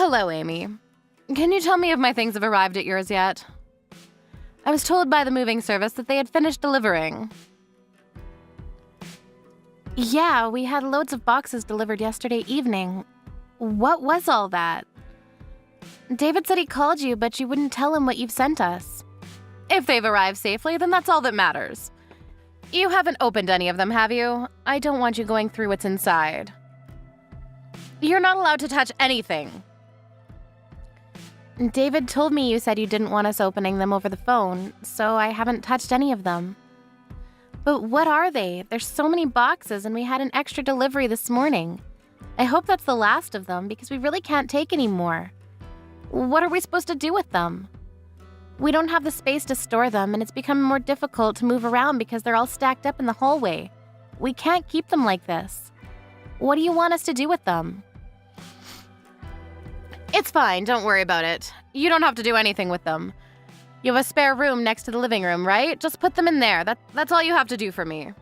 Hello, Amy. Can you tell me if my things have arrived at yours yet? I was told by the moving service that they had finished delivering. Yeah, we had loads of boxes delivered yesterday evening. What was all that? David said he called you, but you wouldn't tell him what you've sent us. If they've arrived safely, then that's all that matters. You haven't opened any of them, have you? I don't want you going through what's inside. You're not allowed to touch anything. David told me you said you didn't want us opening them over the phone, so I haven't touched any of them. But what are they? There's so many boxes, and we had an extra delivery this morning. I hope that's the last of them, because we really can't take any more. What are we supposed to do with them? We don't have the space to store them, and it's become more difficult to move around because they're all stacked up in the hallway. We can't keep them like this. What do you want us to do with them? It's fine, don't worry about it. You don't have to do anything with them. You have a spare room next to the living room, right? Just put them in there. That's all you have to do for me.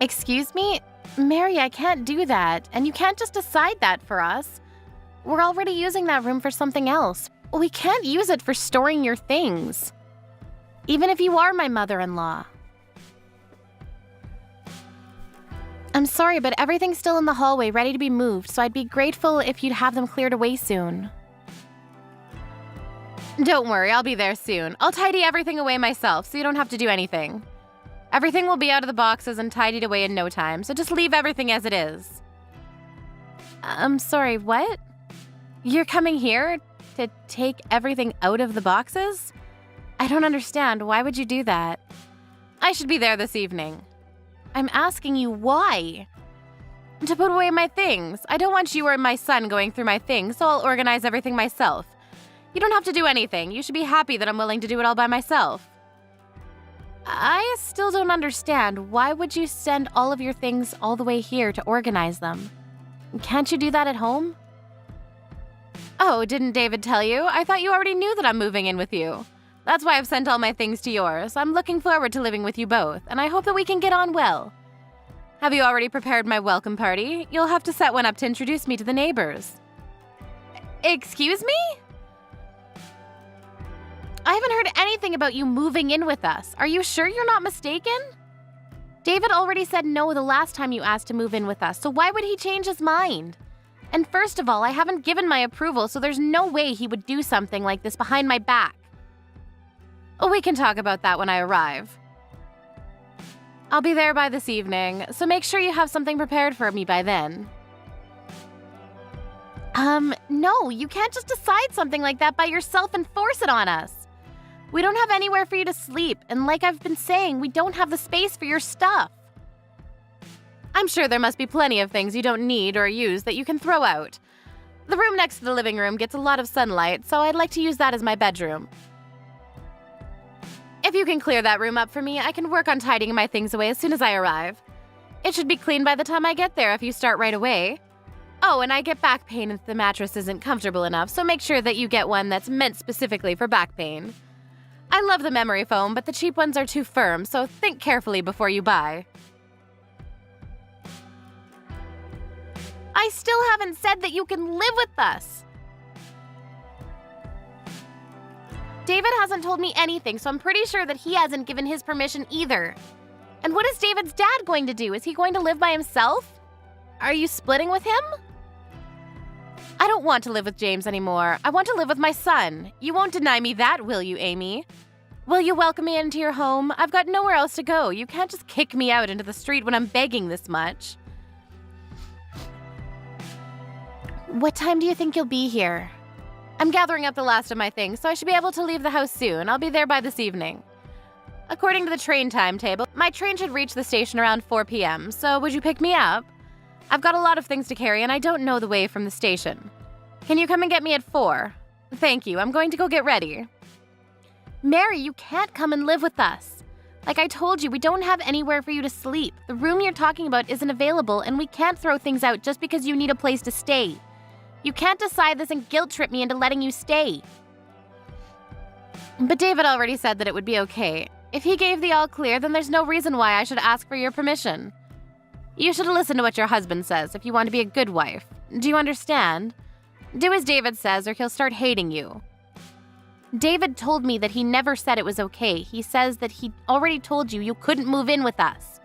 Excuse me? Mary, I can't do that, and you can't just decide that for us. We're already using that room for something else. We can't use it for storing your things. Even if you are my mother-in-law. I'm sorry, but everything's still in the hallway, ready to be moved, so I'd be grateful if you'd have them cleared away soon. Don't worry, I'll be there soon. I'll tidy everything away myself, so you don't have to do anything. Everything will be out of the boxes and tidied away in no time, so just leave everything as it is. I'm sorry, what? You're coming here to take everything out of the boxes? I don't understand. Why would you do that? I should be there this evening. I'm asking you why? To put away my things. I don't want you or my son going through my things, so I'll organize everything myself. You don't have to do anything. You should be happy that I'm willing to do it all by myself. I still don't understand. Why would you send all of your things all the way here to organize them? Can't you do that at home? Oh, didn't David tell you? I thought you already knew that I'm moving in with you. That's why I've sent all my things to yours. I'm looking forward to living with you both, and I hope that we can get on well. Have you already prepared my welcome party? You'll have to set one up to introduce me to the neighbors. Excuse me? I haven't heard anything about you moving in with us. Are you sure you're not mistaken? David already said no the last time you asked to move in with us, so why would he change his mind? And first of all, I haven't given my approval, so there's no way he would do something like this behind my back. We can talk about that when I arrive. I'll be there by this evening, so make sure you have something prepared for me by then. No, you can't just decide something like that by yourself and force it on us. We don't have anywhere for you to sleep, and like I've been saying, we don't have the space for your stuff. I'm sure there must be plenty of things you don't need or use that you can throw out. The room next to the living room gets a lot of sunlight, so I'd like to use that as my bedroom. If you can clear that room up for me, I can work on tidying my things away as soon as I arrive. It should be clean by the time I get there if you start right away. Oh, and I get back pain if the mattress isn't comfortable enough, so make sure that you get one that's meant specifically for back pain. I love the memory foam, but the cheap ones are too firm, so think carefully before you buy. I still haven't said that you can live with us. David hasn't told me anything, so I'm pretty sure that he hasn't given his permission either. And what is David's dad going to do? Is he going to live by himself? Are you splitting with him? I don't want to live with James anymore. I want to live with my son. You won't deny me that, will you, Amy? Will you welcome me into your home? I've got nowhere else to go. You can't just kick me out into the street when I'm begging this much. What time do you think you'll be here? I'm gathering up the last of my things, so I should be able to leave the house soon. I'll be there by this evening. According to the train timetable, my train should reach the station around 4 p.m., so would you pick me up? I've got a lot of things to carry, and I don't know the way from the station. Can you come and get me at 4? Thank you. I'm going to go get ready. Mary, you can't come and live with us. Like I told you, we don't have anywhere for you to sleep. The room you're talking about isn't available, and we can't throw things out just because you need a place to stay. You can't decide this and guilt trip me into letting you stay. But David already said that it would be okay. If he gave the all clear, then there's no reason why I should ask for your permission. You should listen to what your husband says if you want to be a good wife. Do you understand? Do as David says or he'll start hating you. David told me that he never said it was okay. He says that he already told you couldn't move in with us.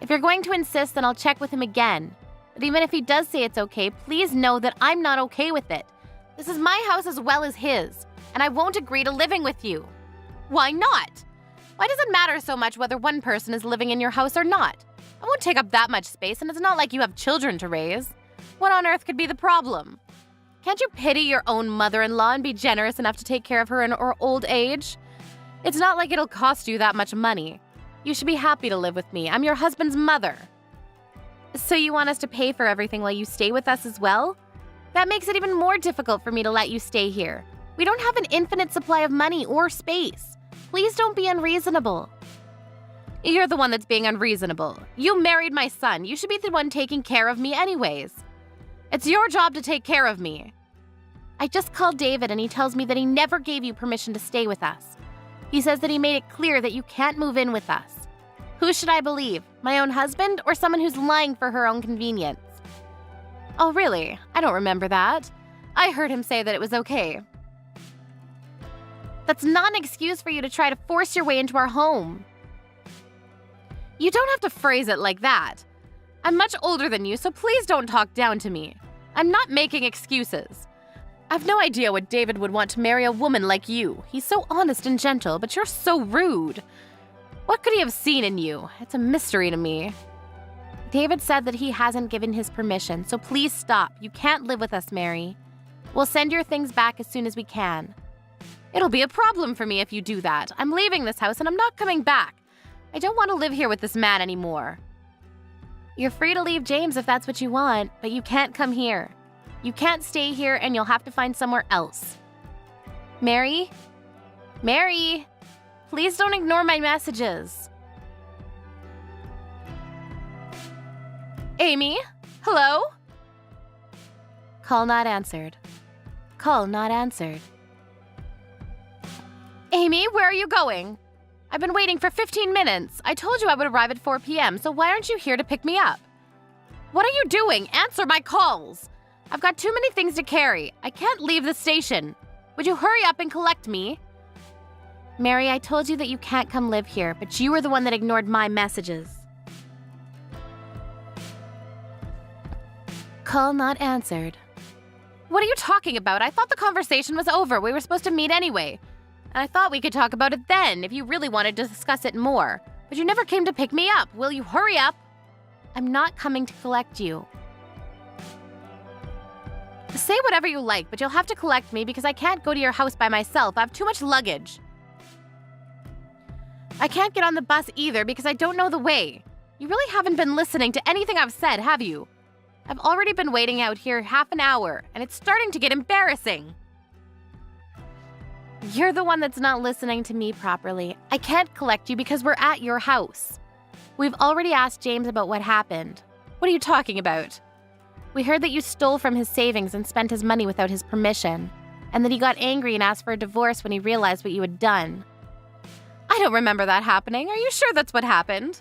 If you're going to insist, then I'll check with him again. But even if he does say it's okay, please know that I'm not okay with it. This is my house as well as his, and I won't agree to living with you. Why not? Why does it matter so much whether one person is living in your house or not? I won't take up that much space, and it's not like you have children to raise. What on earth could be the problem? Can't you pity your own mother-in-law and be generous enough to take care of her in her old age? It's not like it'll cost you that much money. You should be happy to live with me. I'm your husband's mother. So you want us to pay for everything while you stay with us as well? That makes it even more difficult for me to let you stay here. We don't have an infinite supply of money or space. Please don't be unreasonable. You're the one that's being unreasonable. You married my son. You should be the one taking care of me anyways. It's your job to take care of me. I just called David and he tells me that he never gave you permission to stay with us. He says that he made it clear that you can't move in with us. Who should I believe? My own husband or someone who's lying for her own convenience? Oh, really? I don't remember that. I heard him say that it was okay. That's not an excuse for you to try to force your way into our home. You don't have to phrase it like that. I'm much older than you, so please don't talk down to me. I'm not making excuses. I've no idea what David would want to marry a woman like you. He's so honest and gentle, but you're so rude. What could he have seen in you? It's a mystery to me. David said that he hasn't given his permission, so please stop. You can't live with us, Mary. We'll send your things back as soon as we can. It'll be a problem for me if you do that. I'm leaving this house and I'm not coming back. I don't want to live here with this man anymore. You're free to leave James if that's what you want, but you can't come here. You can't stay here and you'll have to find somewhere else. Mary? Mary? Please don't ignore my messages. Amy? Hello? Call not answered. Call not answered. Amy, where are you going? I've been waiting for 15 minutes. I told you I would arrive at 4 p.m., so why aren't you here to pick me up? What are you doing? Answer my calls. I've got too many things to carry. I can't leave the station. Would you hurry up and collect me? Mary, I told you that you can't come live here, but you were the one that ignored my messages. Call not answered. What are you talking about? I thought the conversation was over. We were supposed to meet anyway. And I thought we could talk about it then, if you really wanted to discuss it more. But you never came to pick me up. Will you hurry up? I'm not coming to collect you. Say whatever you like, but you'll have to collect me because I can't go to your house by myself. I have too much luggage. I can't get on the bus either because I don't know the way. You really haven't been listening to anything I've said, have you? I've already been waiting out here half an hour, and it's starting to get embarrassing. You're the one that's not listening to me properly. I can't collect you because we're at your house. We've already asked James about what happened. What are you talking about? We heard that you stole from his savings and spent his money without his permission, and that he got angry and asked for a divorce when he realized what you had done. I don't remember that happening. Are you sure that's what happened?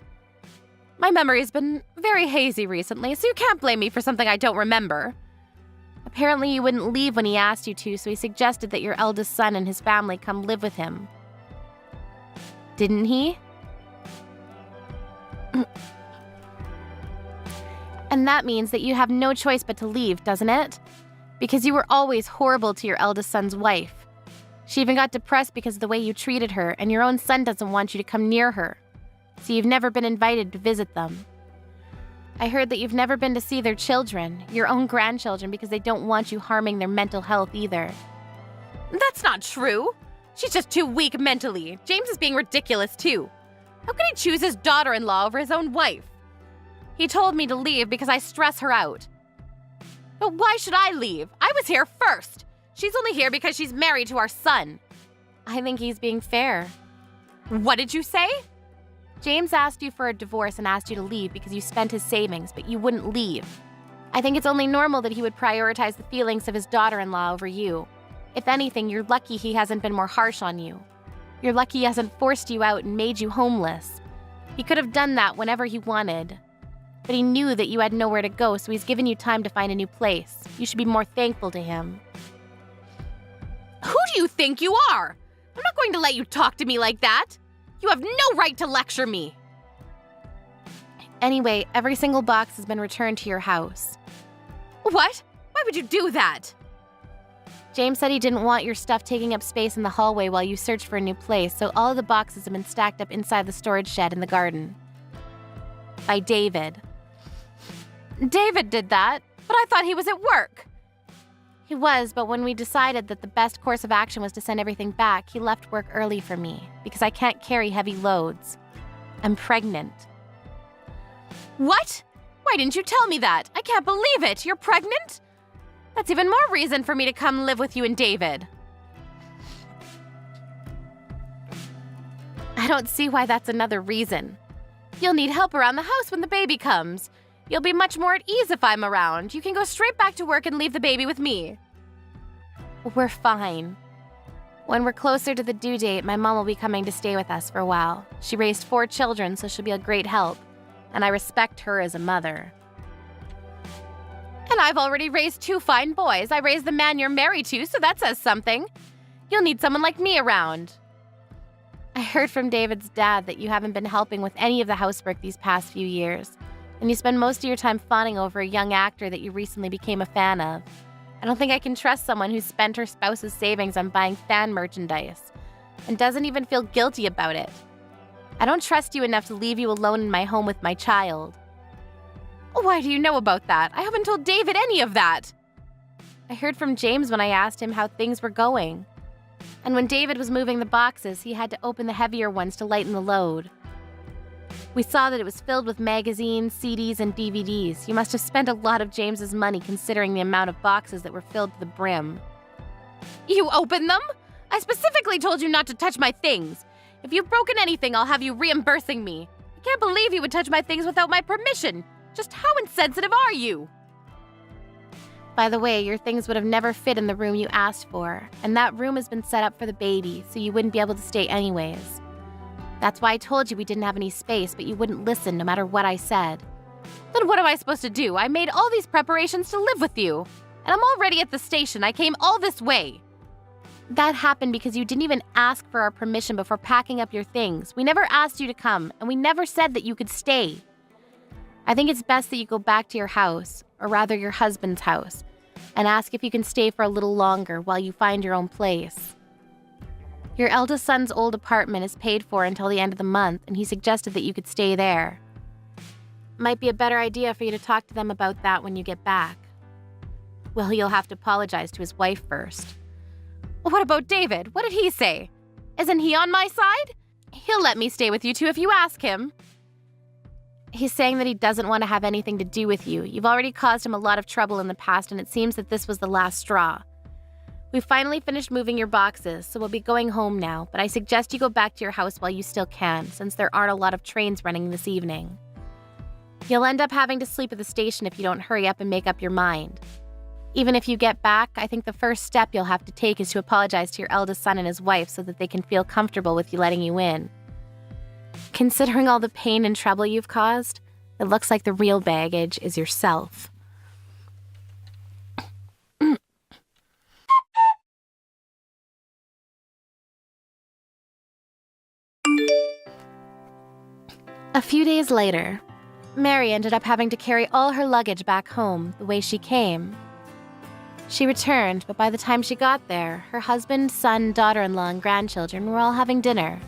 My memory's been very hazy recently, so you can't blame me for something I don't remember. Apparently you wouldn't leave when he asked you to, so he suggested that your eldest son and his family come live with him. Didn't he? And that means that you have no choice but to leave, doesn't it? Because you were always horrible to your eldest son's wife. She even got depressed because of the way you treated her, and your own son doesn't want you to come near her. So you've never been invited to visit them. I heard that you've never been to see their children, your own grandchildren, because they don't want you harming their mental health either. That's not true. She's just too weak mentally. James is being ridiculous too. How can he choose his daughter-in-law over his own wife? He told me to leave because I stress her out. But why should I leave? I was here first. She's only here because she's married to our son. I think he's being fair. What did you say? James asked you for a divorce and asked you to leave because you spent his savings, but you wouldn't leave. I think it's only normal that he would prioritize the feelings of his daughter-in-law over you. If anything, you're lucky he hasn't been more harsh on you. You're lucky he hasn't forced you out and made you homeless. He could have done that whenever he wanted. but he knew that you had nowhere to go, so he's given you time to find a new place. You should be more thankful to him. Who do you think you are? I'm not going to let you talk to me like that. You have no right to lecture me. Anyway, every single box has been returned to your house. What? Why would you do that? James said he didn't want your stuff taking up space in the hallway while you searched for a new place, so all of the boxes have been stacked up inside the storage shed in the garden. By David. David did that, but I thought he was at work. He was, but when we decided that the best course of action was to send everything back, he left work early for me, because I can't carry heavy loads. I'm pregnant. What? Why didn't you tell me that? I can't believe it! You're pregnant? That's even more reason for me to come live with you and David. I don't see why that's another reason. You'll need help around the house when the baby comes. You'll be much more at ease if I'm around. You can go straight back to work and leave the baby with me. We're fine. When we're closer to the due date, my mom will be coming to stay with us for a while. She raised 4 children, so she'll be a great help. And I respect her as a mother. And I've already raised 2 fine boys. I raised the man you're married to, so that says something. You'll need someone like me around. I heard from David's dad that you haven't been helping with any of the housework these past few years. And you spend most of your time fawning over a young actor that you recently became a fan of. I don't think I can trust someone who's spent her spouse's savings on buying fan merchandise and doesn't even feel guilty about it. I don't trust you enough to leave you alone in my home with my child. Why do you know about that? I haven't told David any of that. I heard from James when I asked him how things were going. And when David was moving the boxes, he had to open the heavier ones to lighten the load. We saw that it was filled with magazines, CDs, and DVDs. You must have spent a lot of James's money considering the amount of boxes that were filled to the brim. You opened them? I specifically told you not to touch my things. If you've broken anything, I'll have you reimbursing me. I can't believe you would touch my things without my permission. Just how insensitive are you? By the way, your things would have never fit in the room you asked for, and that room has been set up for the baby, so you wouldn't be able to stay anyways. That's why I told you we didn't have any space, but you wouldn't listen no matter what I said. Then what am I supposed to do? I made all these preparations to live with you, and I'm already at the station. I came all this way. That happened because you didn't even ask for our permission before packing up your things. We never asked you to come, and we never said that you could stay. I think it's best that you go back to your house, or rather your husband's house, and ask if you can stay for a little longer while you find your own place. Your eldest son's old apartment is paid for until the end of the month, and he suggested that you could stay there. Might be a better idea for you to talk to them about that when you get back. Well, you'll have to apologize to his wife first. What about David? What did he say? Isn't he on my side? He'll let me stay with you two if you ask him. He's saying that he doesn't want to have anything to do with you. You've already caused him a lot of trouble in the past, and it seems that this was the last straw. We've finally finished moving your boxes, so we'll be going home now, but I suggest you go back to your house while you still can, since there aren't a lot of trains running this evening. You'll end up having to sleep at the station if you don't hurry up and make up your mind. Even if you get back, I think the first step you'll have to take is to apologize to your eldest son and his wife so that they can feel comfortable with you letting you in. Considering all the pain and trouble you've caused, it looks like the real baggage is yourself. A few days later, Mary ended up having to carry all her luggage back home the way she came. She returned, but by the time she got there, her husband, son, daughter-in-law, and grandchildren were all having dinner.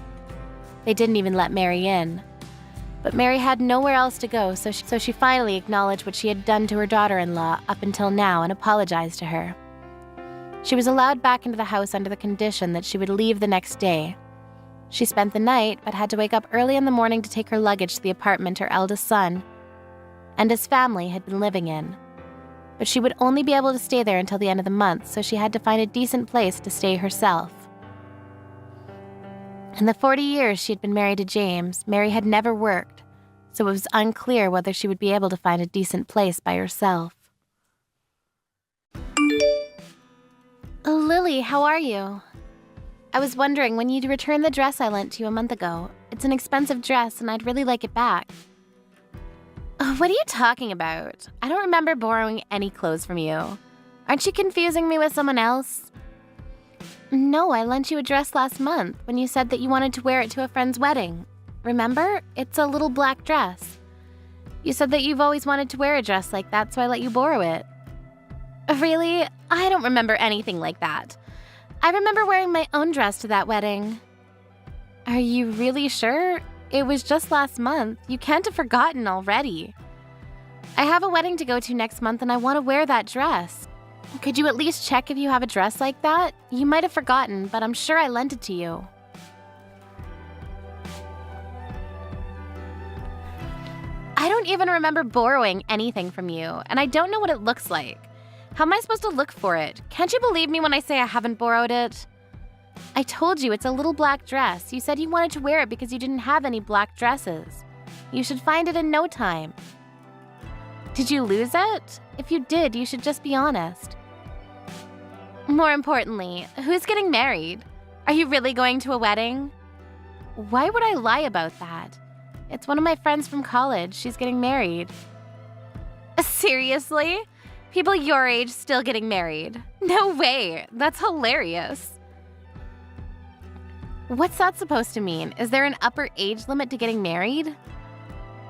They didn't even let Mary in. But Mary had nowhere else to go, so she finally acknowledged what she had done to her daughter-in-law up until now and apologized to her. She was allowed back into the house under the condition that she would leave the next day. She spent the night, but had to wake up early in the morning to take her luggage to the apartment her eldest son and his family had been living in. But she would only be able to stay there until the end of the month, so she had to find a decent place to stay herself. In the 40 years she had been married to James, Mary had never worked, so it was unclear whether she would be able to find a decent place by herself. Oh, Lily, how are you? I was wondering when you'd return the dress I lent you a month ago. It's an expensive dress, and I'd really like it back. What are you talking about? I don't remember borrowing any clothes from you. Aren't you confusing me with someone else? No, I lent you a dress last month when you said that you wanted to wear it to a friend's wedding. Remember? It's a little black dress. You said that you've always wanted to wear a dress like that, so I let you borrow it. Really? I don't remember anything like that. I remember wearing my own dress to that wedding. Are you really sure? It was just last month. You can't have forgotten already. I have a wedding to go to next month and I want to wear that dress. Could you at least check if you have a dress like that? You might have forgotten, but I'm sure I lent it to you. I don't even remember borrowing anything from you, and I don't know what it looks like. How am I supposed to look for it? Can't you believe me when I say I haven't borrowed it? I told you it's a little black dress. You said you wanted to wear it because you didn't have any black dresses. You should find it in no time. Did you lose it? If you did, you should just be honest. More importantly, who's getting married? Are you really going to a wedding? Why would I lie about that? It's one of my friends from college. She's getting married. Seriously? People your age still getting married? No way. That's hilarious. What's that supposed to mean? Is there an upper age limit to getting married?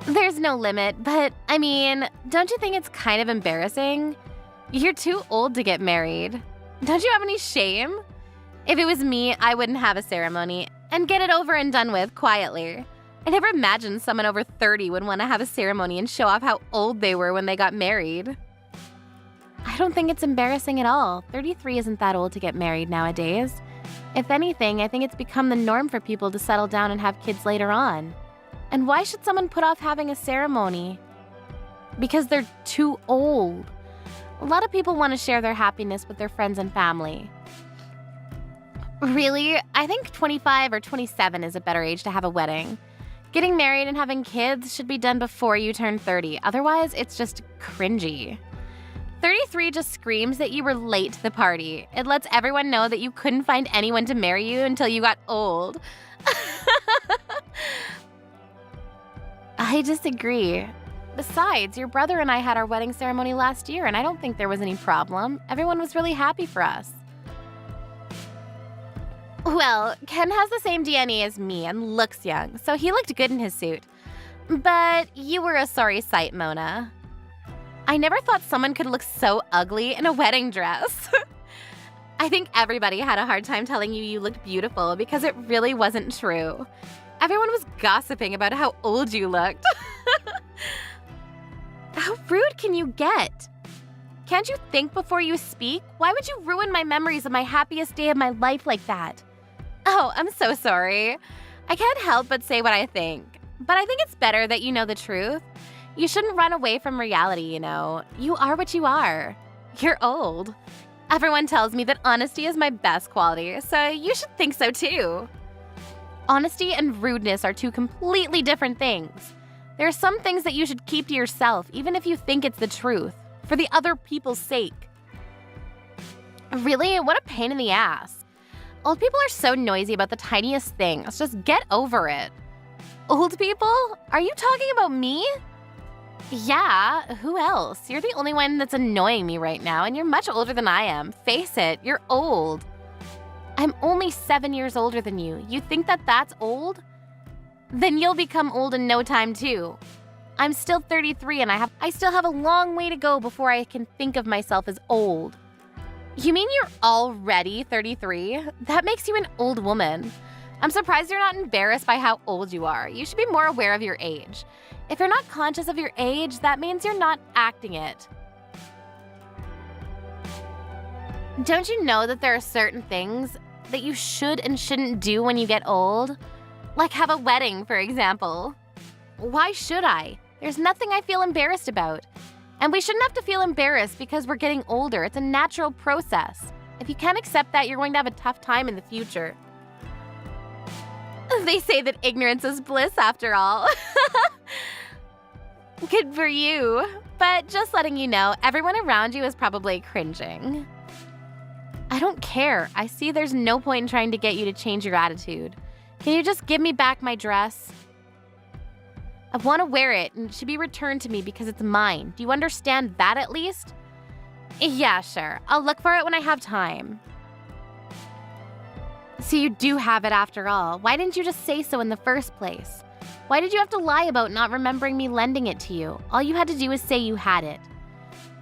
There's no limit, but I mean, don't you think it's kind of embarrassing? You're too old to get married. Don't you have any shame? If it was me, I wouldn't have a ceremony and get it over and done with quietly. I never imagined someone over 30 would want to have a ceremony and show off how old they were when they got married. I don't think it's embarrassing at all. 33 isn't that old to get married nowadays. If anything, I think it's become the norm for people to settle down and have kids later on. And why should someone put off having a ceremony? Because they're too old. A lot of people want to share their happiness with their friends and family. Really, I think 25 or 27 is a better age to have a wedding. Getting married and having kids should be done before you turn 30. Otherwise, it's just cringy. 33 just screams that you were late to the party. It lets everyone know that you couldn't find anyone to marry you until you got old. I disagree. Besides, your brother and I had our wedding ceremony last year, and I don't think there was any problem. Everyone was really happy for us. Well, Ken has the same DNA as me and looks young, so he looked good in his suit. But you were a sorry sight, Mona. I never thought someone could look so ugly in a wedding dress. I think everybody had a hard time telling you looked beautiful because it really wasn't true. Everyone was gossiping about how old you looked. How rude can you get? Can't you think before you speak? Why would you ruin my memories of my happiest day of my life like that? Oh, I'm so sorry. I can't help but say what I think. But I think it's better that you know the truth. You shouldn't run away from reality, you know. You are what you are. You're old. Everyone tells me that honesty is my best quality, so you should think so too. Honesty and rudeness are two completely different things. There are some things that you should keep to yourself, even if you think it's the truth, for the other people's sake. Really? What a pain in the ass. Old people are so noisy about the tiniest things. Just get over it. Old people? Are you talking about me? Yeah, who else? You're the only one that's annoying me right now, and you're much older than I am. Face it, you're old. I'm only 7 years older than you. You think that that's old? Then you'll become old in no time too. I'm still 33 and I still have a long way to go before I can think of myself as old. You mean you're already 33? That makes you an old woman. I'm surprised you're not embarrassed by how old you are. You should be more aware of your age. If you're not conscious of your age, that means you're not acting it. Don't you know that there are certain things that you should and shouldn't do when you get old? Like have a wedding, for example. Why should I? There's nothing I feel embarrassed about. And we shouldn't have to feel embarrassed because we're getting older. It's a natural process. If you can't accept that, you're going to have a tough time in the future. They say that ignorance is bliss after all. Good for you. But just letting you know, everyone around you is probably cringing. I don't care. I see there's no point in trying to get you to change your attitude. Can you just give me back my dress? I want to wear it, and it should be returned to me because it's mine. Do you understand that at least? Yeah, sure. I'll look for it when I have time. So you do have it after all. Why didn't you just say so in the first place? Why did you have to lie about not remembering me lending it to you? All you had to do was say you had it.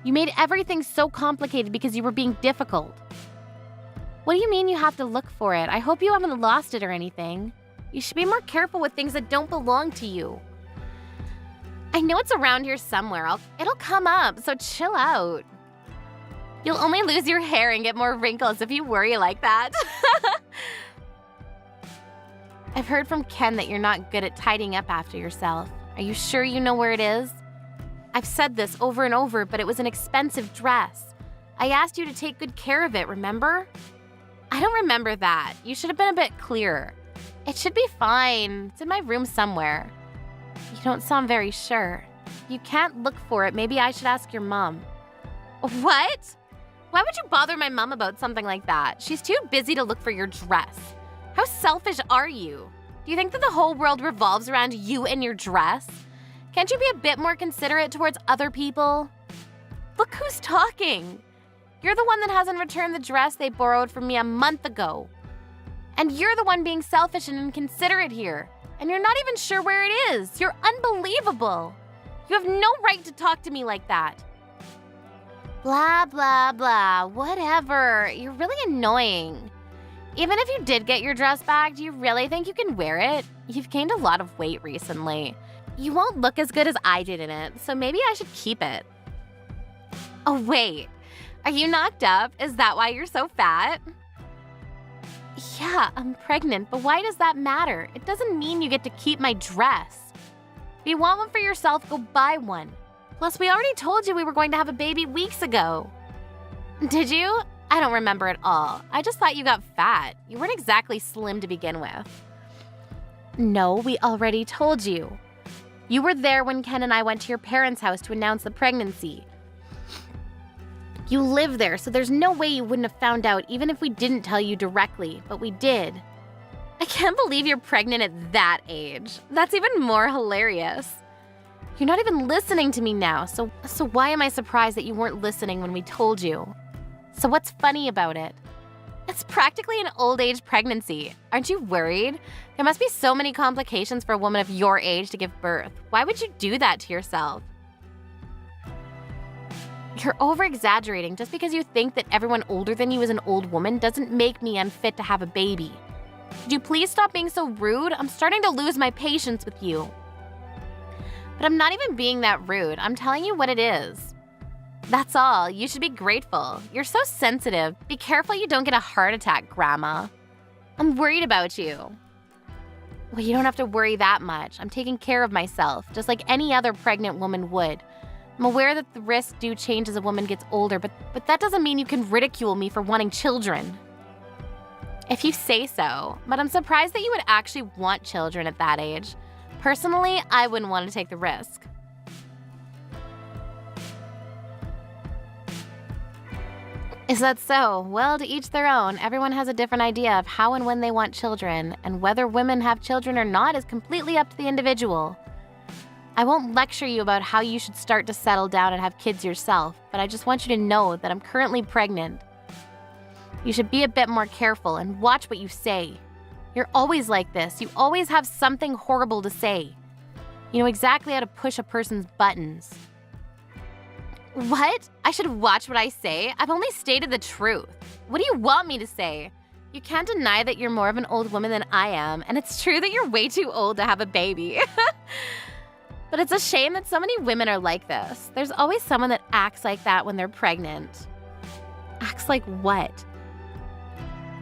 You made everything so complicated because you were being difficult. What do you mean you have to look for it? I hope you haven't lost it or anything. You should be more careful with things that don't belong to you. I know it's around here somewhere. It'll come up, so chill out. You'll only lose your hair and get more wrinkles if you worry like that. I've heard from Ken that you're not good at tidying up after yourself. Are you sure you know where it is? I've said this over and over, but it was an expensive dress. I asked you to take good care of it, remember? I don't remember that. You should have been a bit clearer. It should be fine. It's in my room somewhere. You don't sound very sure. You can't look for it. Maybe I should ask your mom. What? Why would you bother my mom about something like that? She's too busy to look for your dress. How selfish are you? Do you think that the whole world revolves around you and your dress? Can't you be a bit more considerate towards other people? Look who's talking. You're the one that hasn't returned the dress they borrowed from me a month ago. And you're the one being selfish and inconsiderate here. And you're not even sure where it is. You're unbelievable. You have no right to talk to me like that. Blah, blah, blah. Whatever. You're really annoying. Even if you did get your dress back, do you really think you can wear it? You've gained a lot of weight recently. You won't look as good as I did in it, so maybe I should keep it. Oh, wait. Are you knocked up? Is that why you're so fat? Yeah, I'm pregnant, but why does that matter? It doesn't mean you get to keep my dress. If you want one for yourself, go buy one. Plus, we already told you we were going to have a baby weeks ago. Did you? I don't remember at all. I just thought you got fat. You weren't exactly slim to begin with. No, we already told you. You were there when Ken and I went to your parents' house to announce the pregnancy. You live there, so there's no way you wouldn't have found out even if we didn't tell you directly, but we did. I can't believe you're pregnant at that age. That's even more hilarious. You're not even listening to me now, so why am I surprised that you weren't listening when we told you? So what's funny about it? It's practically an old age pregnancy. Aren't you worried? There must be so many complications for a woman of your age to give birth. Why would you do that to yourself? You're over-exaggerating. Just because you think that everyone older than you is an old woman doesn't make me unfit to have a baby. Could you please stop being so rude? I'm starting to lose my patience with you. But I'm not even being that rude. I'm telling you what it is. That's all. You should be grateful. You're so sensitive. Be careful you don't get a heart attack, Grandma. I'm worried about you. Well, you don't have to worry that much. I'm taking care of myself, just like any other pregnant woman would. I'm aware that the risks do change as a woman gets older, but that doesn't mean you can ridicule me for wanting children. If you say so, but I'm surprised that you would actually want children at that age. Personally, I wouldn't want to take the risk. Is that so? Well, to each their own. Everyone has a different idea of how and when they want children, and whether women have children or not is completely up to the individual. I won't lecture you about how you should start to settle down and have kids yourself, but I just want you to know that I'm currently pregnant. You should be a bit more careful and watch what you say. You're always like this. You always have something horrible to say. You know exactly how to push a person's buttons. What? I should watch what I say? I've only stated the truth. What do you want me to say? You can't deny that you're more of an old woman than I am, and it's true that you're way too old to have a baby. But it's a shame that so many women are like this. There's always someone that acts like that when they're pregnant. Acts like what?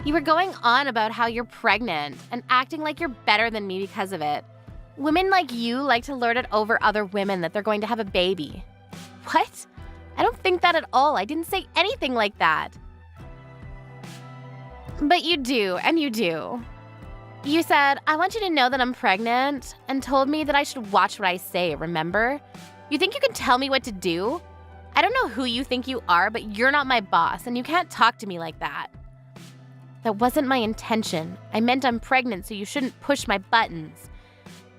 You were going on about how you're pregnant and acting like you're better than me because of it. Women like you like to lord it over other women that they're going to have a baby. What? I don't think that at all. I didn't say anything like that. But you do, and you do. You said, I want you to know that I'm pregnant, and told me that I should watch what I say, remember? You think you can tell me what to do? I don't know who you think you are, but you're not my boss, and you can't talk to me like that. That wasn't my intention. I meant I'm pregnant, so you shouldn't push my buttons.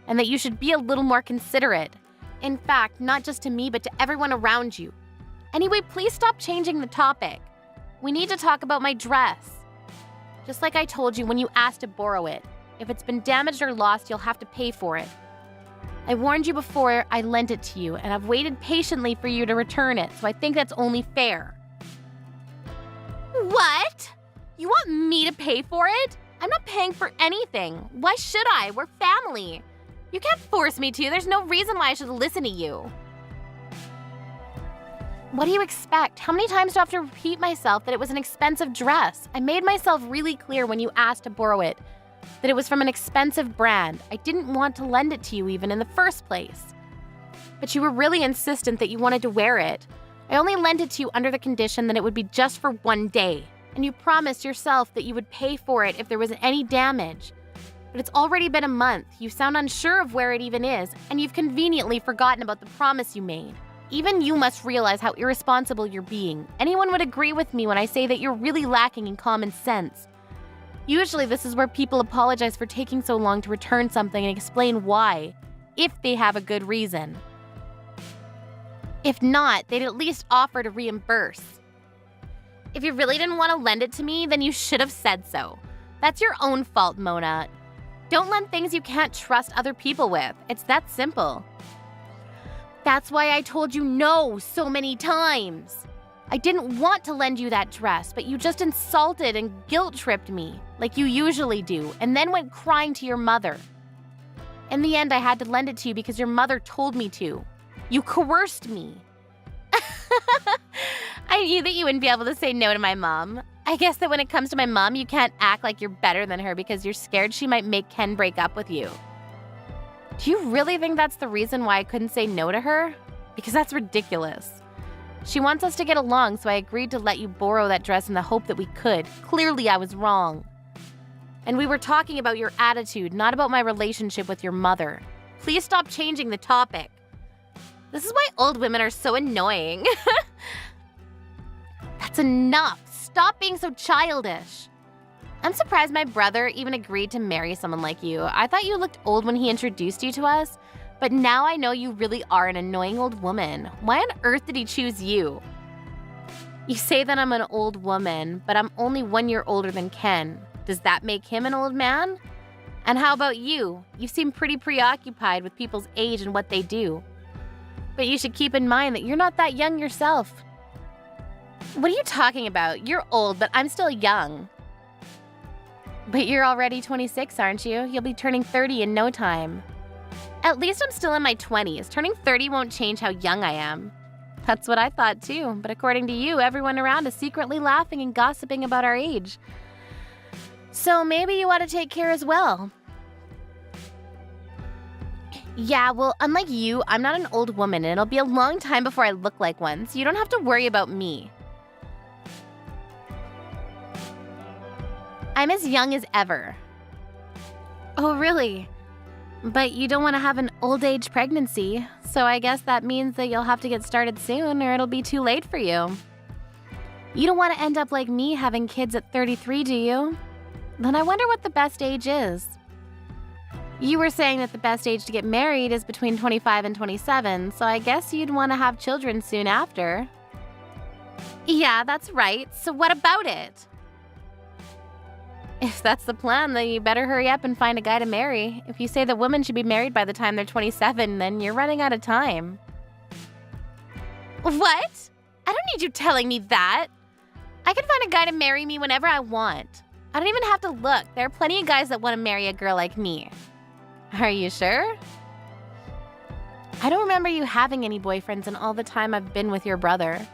and that you should be a little more considerate. In fact, not just to me, but to everyone around you. Anyway, please stop changing the topic. We need to talk about my dress. Just like I told you when you asked to borrow it. If it's been damaged or lost, you'll have to pay for it. I warned you before I lent it to you, and I've waited patiently for you to return it, so I think that's only fair. What? You want me to pay for it? I'm not paying for anything. Why should I? We're family. You can't force me to. There's no reason why I should listen to you. What do you expect? How many times do I have to repeat myself that it was an expensive dress? I made myself really clear when you asked to borrow it that it was from an expensive brand. I didn't want to lend it to you even in the first place. But you were really insistent that you wanted to wear it. I only lent it to you under the condition that it would be just for one day. And you promised yourself that you would pay for it if there was any damage. But it's already been a month. You sound unsure of where it even is, and you've conveniently forgotten about the promise you made. Even you must realize how irresponsible you're being. Anyone would agree with me when I say that you're really lacking in common sense. Usually this is where people apologize for taking so long to return something and explain why, if they have a good reason. If not, they'd at least offer to reimburse. If you really didn't want to lend it to me, then you should have said so. That's your own fault, Mona. Don't lend things you can't trust other people with. It's that simple. That's why I told you no so many times. I didn't want to lend you that dress, but you just insulted and guilt-tripped me, like you usually do, and then went crying to your mother. In the end, I had to lend it to you because your mother told me to. You coerced me. I knew that you wouldn't be able to say no to my mom. I guess that when it comes to my mom, you can't act like you're better than her because you're scared she might make Ken break up with you. Do you really think that's the reason why I couldn't say no to her? Because that's ridiculous. She wants us to get along, so I agreed to let you borrow that dress in the hope that we could. Clearly, I was wrong. And we were talking about your attitude, not about my relationship with your mother. Please stop changing the topic. This is why old women are so annoying. That's enough. Stop being so childish. I'm surprised my brother even agreed to marry someone like you. I thought you looked old when he introduced you to us, but now I know you really are an annoying old woman. Why on earth did he choose you? You say that I'm an old woman, but I'm only 1 year older than Ken. Does that make him an old man? And how about you? You seem pretty preoccupied with people's age and what they do. But you should keep in mind that you're not that young yourself. What are you talking about? You're old, but I'm still young. But you're already 26, aren't you? You'll be turning 30 in no time. At least I'm still in my 20s. Turning 30 won't change how young I am. That's what I thought too, but according to you, everyone around is secretly laughing and gossiping about our age. So maybe you ought to take care as well. Yeah, well, unlike you, I'm not an old woman, and it'll be a long time before I look like one, so you don't have to worry about me. I'm as young as ever. Oh, really? But you don't want to have an old age pregnancy, so I guess that means that you'll have to get started soon or it'll be too late for you. You don't want to end up like me having kids at 33, do you? Then I wonder what the best age is. You were saying that the best age to get married is between 25 and 27, so I guess you'd want to have children soon after. Yeah, that's right. So what about it? If that's the plan, then you better hurry up and find a guy to marry. If you say that women should be married by the time they're 27, then you're running out of time. What? I don't need you telling me that. I can find a guy to marry me whenever I want. I don't even have to look. There are plenty of guys that want to marry a girl like me. Are you sure? I don't remember you having any boyfriends in all the time I've been with your brother.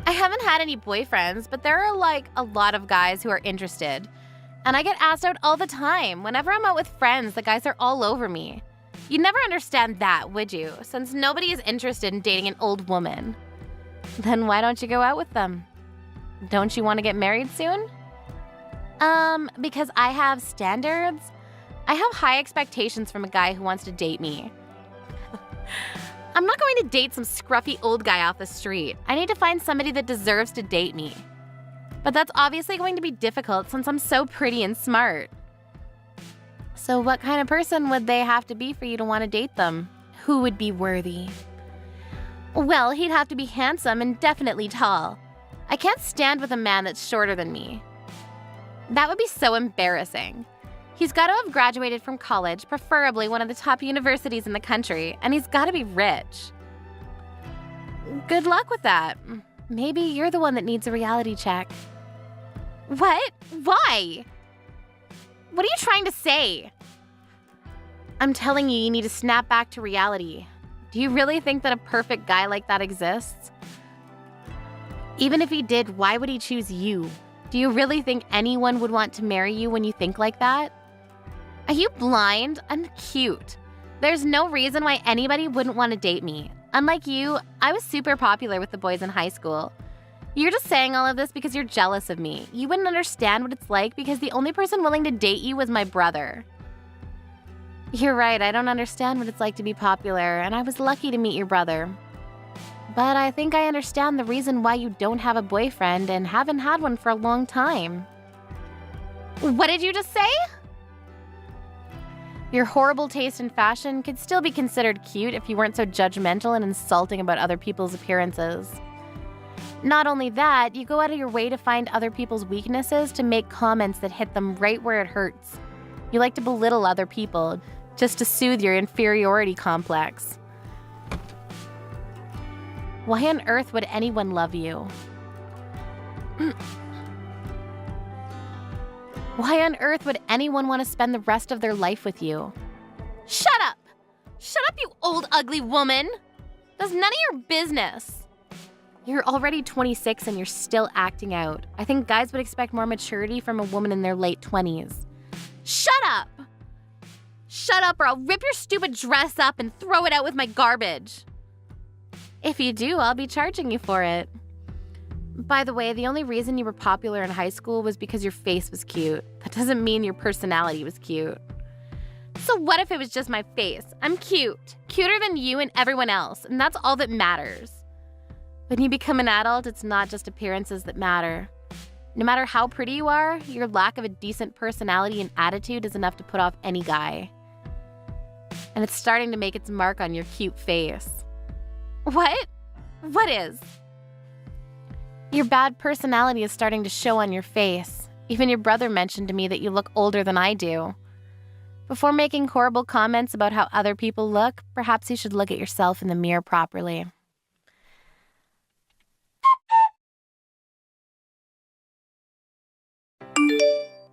I haven't had any boyfriends, but there are like a lot of guys who are interested. And I get asked out all the time. Whenever I'm out with friends, the guys are all over me. You'd never understand that, would you? Since nobody is interested in dating an old woman. Then why don't you go out with them? Don't you want to get married soon? Because I have standards. I have high expectations from a guy who wants to date me. I'm not going to date some scruffy old guy off the street. I need to find somebody that deserves to date me. But that's obviously going to be difficult since I'm so pretty and smart. So what kind of person would they have to be for you to want to date them? Who would be worthy? Well, he'd have to be handsome and definitely tall. I can't stand with a man that's shorter than me. That would be so embarrassing. He's got to have graduated from college, preferably one of the top universities in the country, and he's got to be rich. Good luck with that. Maybe you're the one that needs a reality check. What? Why? What are you trying to say? I'm telling you, you need to snap back to reality. Do you really think that a perfect guy like that exists? Even if he did, why would he choose you? Do you really think anyone would want to marry you when you think like that? Are you blind? I'm cute. There's no reason why anybody wouldn't want to date me. Unlike you, I was super popular with the boys in high school. You're just saying all of this because you're jealous of me. You wouldn't understand what it's like because the only person willing to date you was my brother. You're right, I don't understand what it's like to be popular, and I was lucky to meet your brother. But I think I understand the reason why you don't have a boyfriend and haven't had one for a long time. What did you just say? Your horrible taste in fashion could still be considered cute if you weren't so judgmental and insulting about other people's appearances. Not only that, you go out of your way to find other people's weaknesses to make comments that hit them right where it hurts. You like to belittle other people just to soothe your inferiority complex. Why on earth would anyone love you? Why on earth would anyone want to spend the rest of their life with you? Shut up! Shut up, you old ugly woman! That's none of your business. You're already 26 and you're still acting out. I think guys would expect more maturity from a woman in their late 20s. Shut up! Shut up or I'll rip your stupid dress up and throw it out with my garbage. If you do, I'll be charging you for it. By the way, the only reason you were popular in high school was because your face was cute. That doesn't mean your personality was cute. So what if it was just my face? I'm cute. Cuter than you and everyone else, and that's all that matters. When you become an adult, it's not just appearances that matter. No matter how pretty you are, your lack of a decent personality and attitude is enough to put off any guy. And it's starting to make its mark on your cute face. What? What is? Your bad personality is starting to show on your face. Even your brother mentioned to me that you look older than I do. Before making horrible comments about how other people look, perhaps you should look at yourself in the mirror properly.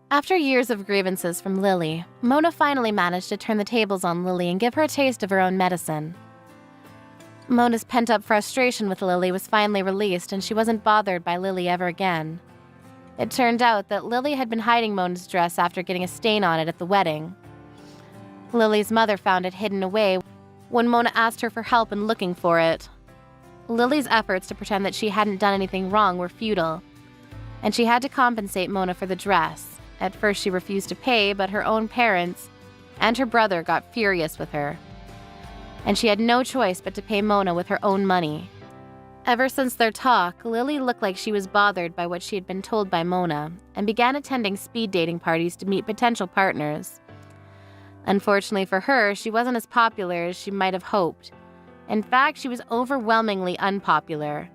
After years of grievances from Lily, Mona finally managed to turn the tables on Lily and give her a taste of her own medicine. Mona's pent-up frustration with Lily was finally released, and she wasn't bothered by Lily ever again. It turned out that Lily had been hiding Mona's dress after getting a stain on it at the wedding. Lily's mother found it hidden away when Mona asked her for help in looking for it. Lily's efforts to pretend that she hadn't done anything wrong were futile, and she had to compensate Mona for the dress. At first she refused to pay, but her own parents and her brother got furious with her, and she had no choice but to pay Mona with her own money. Ever since their talk, Lily looked like she was bothered by what she had been told by Mona, and began attending speed dating parties to meet potential partners. Unfortunately for her, she wasn't as popular as she might have hoped. In fact, she was overwhelmingly unpopular,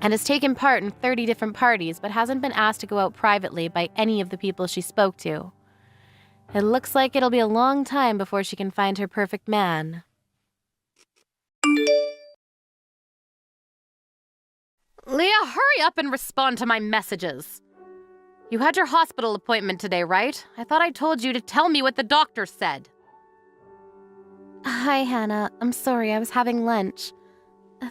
and has taken part in 30 different parties, but hasn't been asked to go out privately by any of the people she spoke to. It looks like it'll be a long time before she can find her perfect man. Leah, hurry up and respond to my messages. You had your hospital appointment today, right? I thought I told you to tell me what the doctor said. Hi, Hannah. I'm sorry, I was having lunch.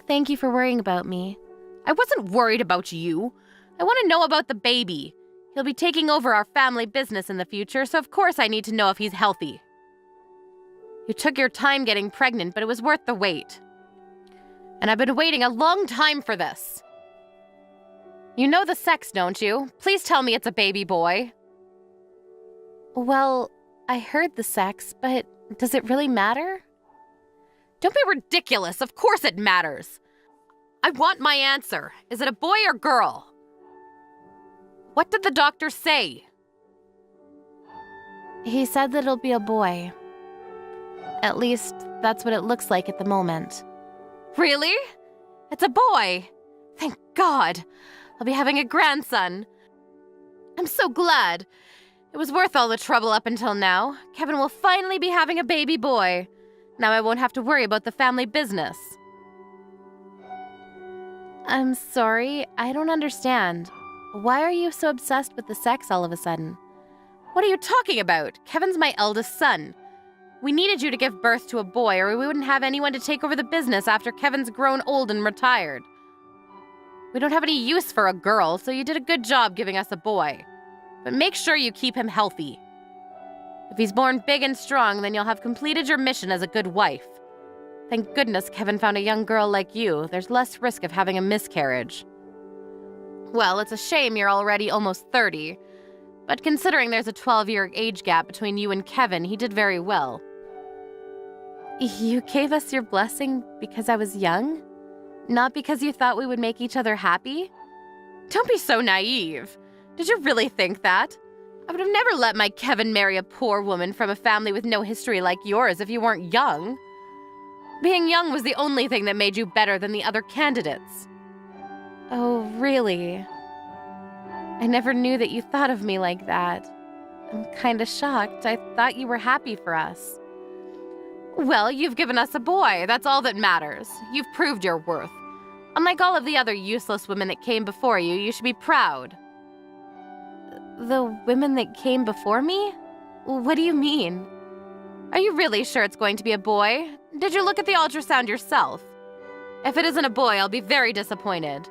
Thank you for worrying about me. I wasn't worried about you. I want to know about the baby. He'll be taking over our family business in the future, so of course I need to know if he's healthy. You took your time getting pregnant, but it was worth the wait. And I've been waiting a long time for this. You know the sex, don't you? Please tell me it's a baby boy. Well, I heard the sex, but does it really matter? Don't be ridiculous. Of course it matters. I want my answer. Is it a boy or girl? What did the doctor say? He said that it'll be a boy. At least, that's what it looks like at the moment. Really? It's a boy! Thank God! I'll be having a grandson. I'm so glad. It was worth all the trouble up until now. Kevin will finally be having a baby boy. Now I won't have to worry about the family business. I'm sorry, I don't understand. Why are you so obsessed with the sex all of a sudden? What are you talking about? Kevin's my eldest son. We needed you to give birth to a boy, or we wouldn't have anyone to take over the business after Kevin's grown old and retired. We don't have any use for a girl, so you did a good job giving us a boy. But make sure you keep him healthy. If he's born big and strong, then you'll have completed your mission as a good wife. Thank goodness Kevin found a young girl like you. There's less risk of having a miscarriage. Well, it's a shame you're already almost 30. But considering there's a 12-year age gap between you and Kevin, he did very well. You gave us your blessing because I was young? Not because you thought we would make each other happy? Don't be so naive. Did you really think that? I would have never let my Kevin marry a poor woman from a family with no history like yours if you weren't young. Being young was the only thing that made you better than the other candidates. Oh, really? I never knew that you thought of me like that. I'm kinda shocked. I thought you were happy for us. Well, you've given us a boy. That's all that matters. You've proved your worth. Unlike all of the other useless women that came before you, you should be proud. The women that came before me? What do you mean? Are you really sure it's going to be a boy? Did you look at the ultrasound yourself? If it isn't a boy, I'll be very disappointed.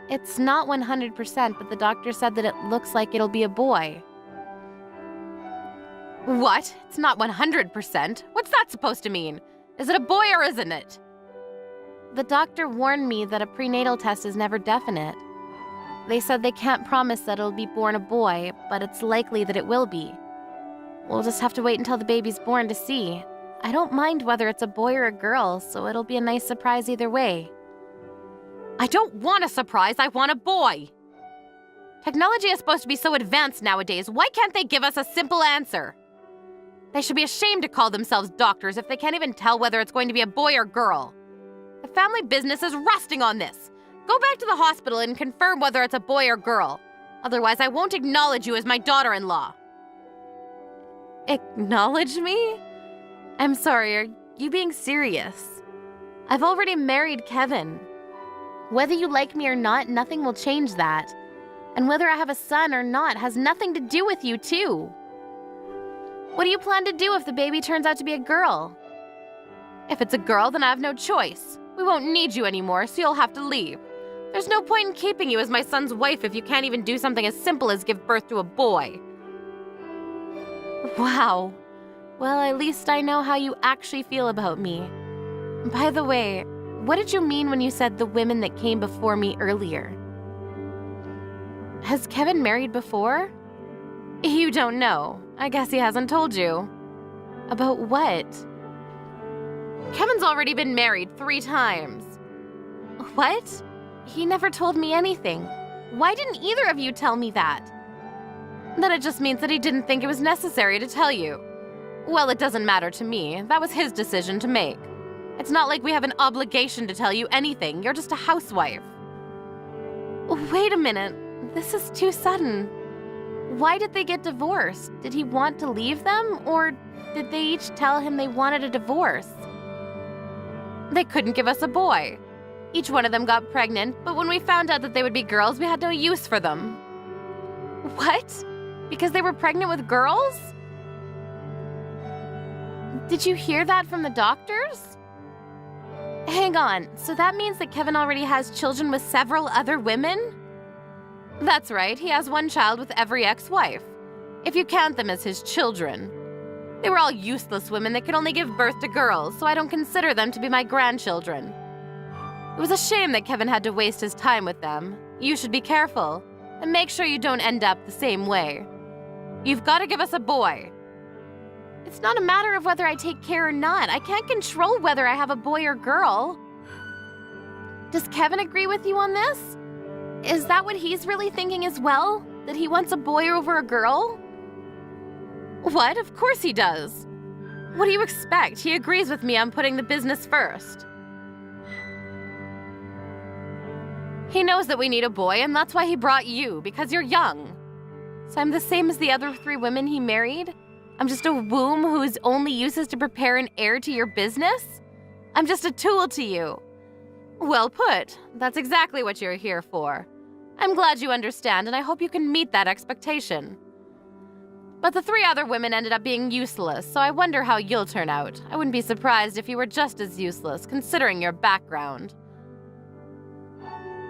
It's not 100%, but the doctor said that it looks like it'll be a boy. What? It's not 100%? What's that supposed to mean? Is it a boy or isn't it? The doctor warned me that a prenatal test is never definite. They said they can't promise that it'll be born a boy, but it's likely that it will be. We'll just have to wait until the baby's born to see. I don't mind whether it's a boy or a girl, so it'll be a nice surprise either way. I don't want a surprise, I want a boy! Technology is supposed to be so advanced nowadays, why can't they give us a simple answer? They should be ashamed to call themselves doctors if they can't even tell whether it's going to be a boy or girl. The family business is resting on this. Go back to the hospital and confirm whether it's a boy or girl. Otherwise, I won't acknowledge you as my daughter-in-law. Acknowledge me? I'm sorry, are you being serious? I've already married Kevin. Whether you like me or not, nothing will change that. And whether I have a son or not has nothing to do with you, too. What do you plan to do if the baby turns out to be a girl? If it's a girl, then I have no choice. We won't need you anymore, so you'll have to leave. There's no point in keeping you as my son's wife if you can't even do something as simple as give birth to a boy. Wow. Well, at least I know how you actually feel about me. By the way, what did you mean when you said the women that came before me earlier? Has Kevin married before? You don't know. I guess he hasn't told you. About what? Kevin's already been married 3 times. What? He never told me anything. Why didn't either of you tell me that? Then it just means that he didn't think it was necessary to tell you. Well, it doesn't matter to me. That was his decision to make. It's not like we have an obligation to tell you anything. You're just a housewife. Wait a minute. This is too sudden. Why did they get divorced? Did he want to leave them, or did they each tell him they wanted a divorce? They couldn't give us a boy. Each one of them got pregnant, but when we found out that they would be girls, we had no use for them. What? Because they were pregnant with girls? Did you hear that from the doctors? Hang on, so that means that Kevin already has children with several other women? That's right, he has 1 child with every ex-wife, if you count them as his children. They were all useless women that could only give birth to girls, so I don't consider them to be my grandchildren. It was a shame that Kevin had to waste his time with them. You should be careful, and make sure you don't end up the same way. You've got to give us a boy. It's not a matter of whether I take care or not. I can't control whether I have a boy or girl. Does Kevin agree with you on this? Is that what he's really thinking as well? That he wants a boy over a girl? What? Of course he does. What do you expect? He agrees with me on putting the business first. He knows that we need a boy, and that's why he brought you, because you're young. So I'm the same as the other 3 women he married? I'm just a womb whose only use is to prepare an heir to your business? I'm just a tool to you. Well put. That's exactly what you're here for. I'm glad you understand, and I hope you can meet that expectation. But the 3 other women ended up being useless, so I wonder how you'll turn out. I wouldn't be surprised if you were just as useless, considering your background.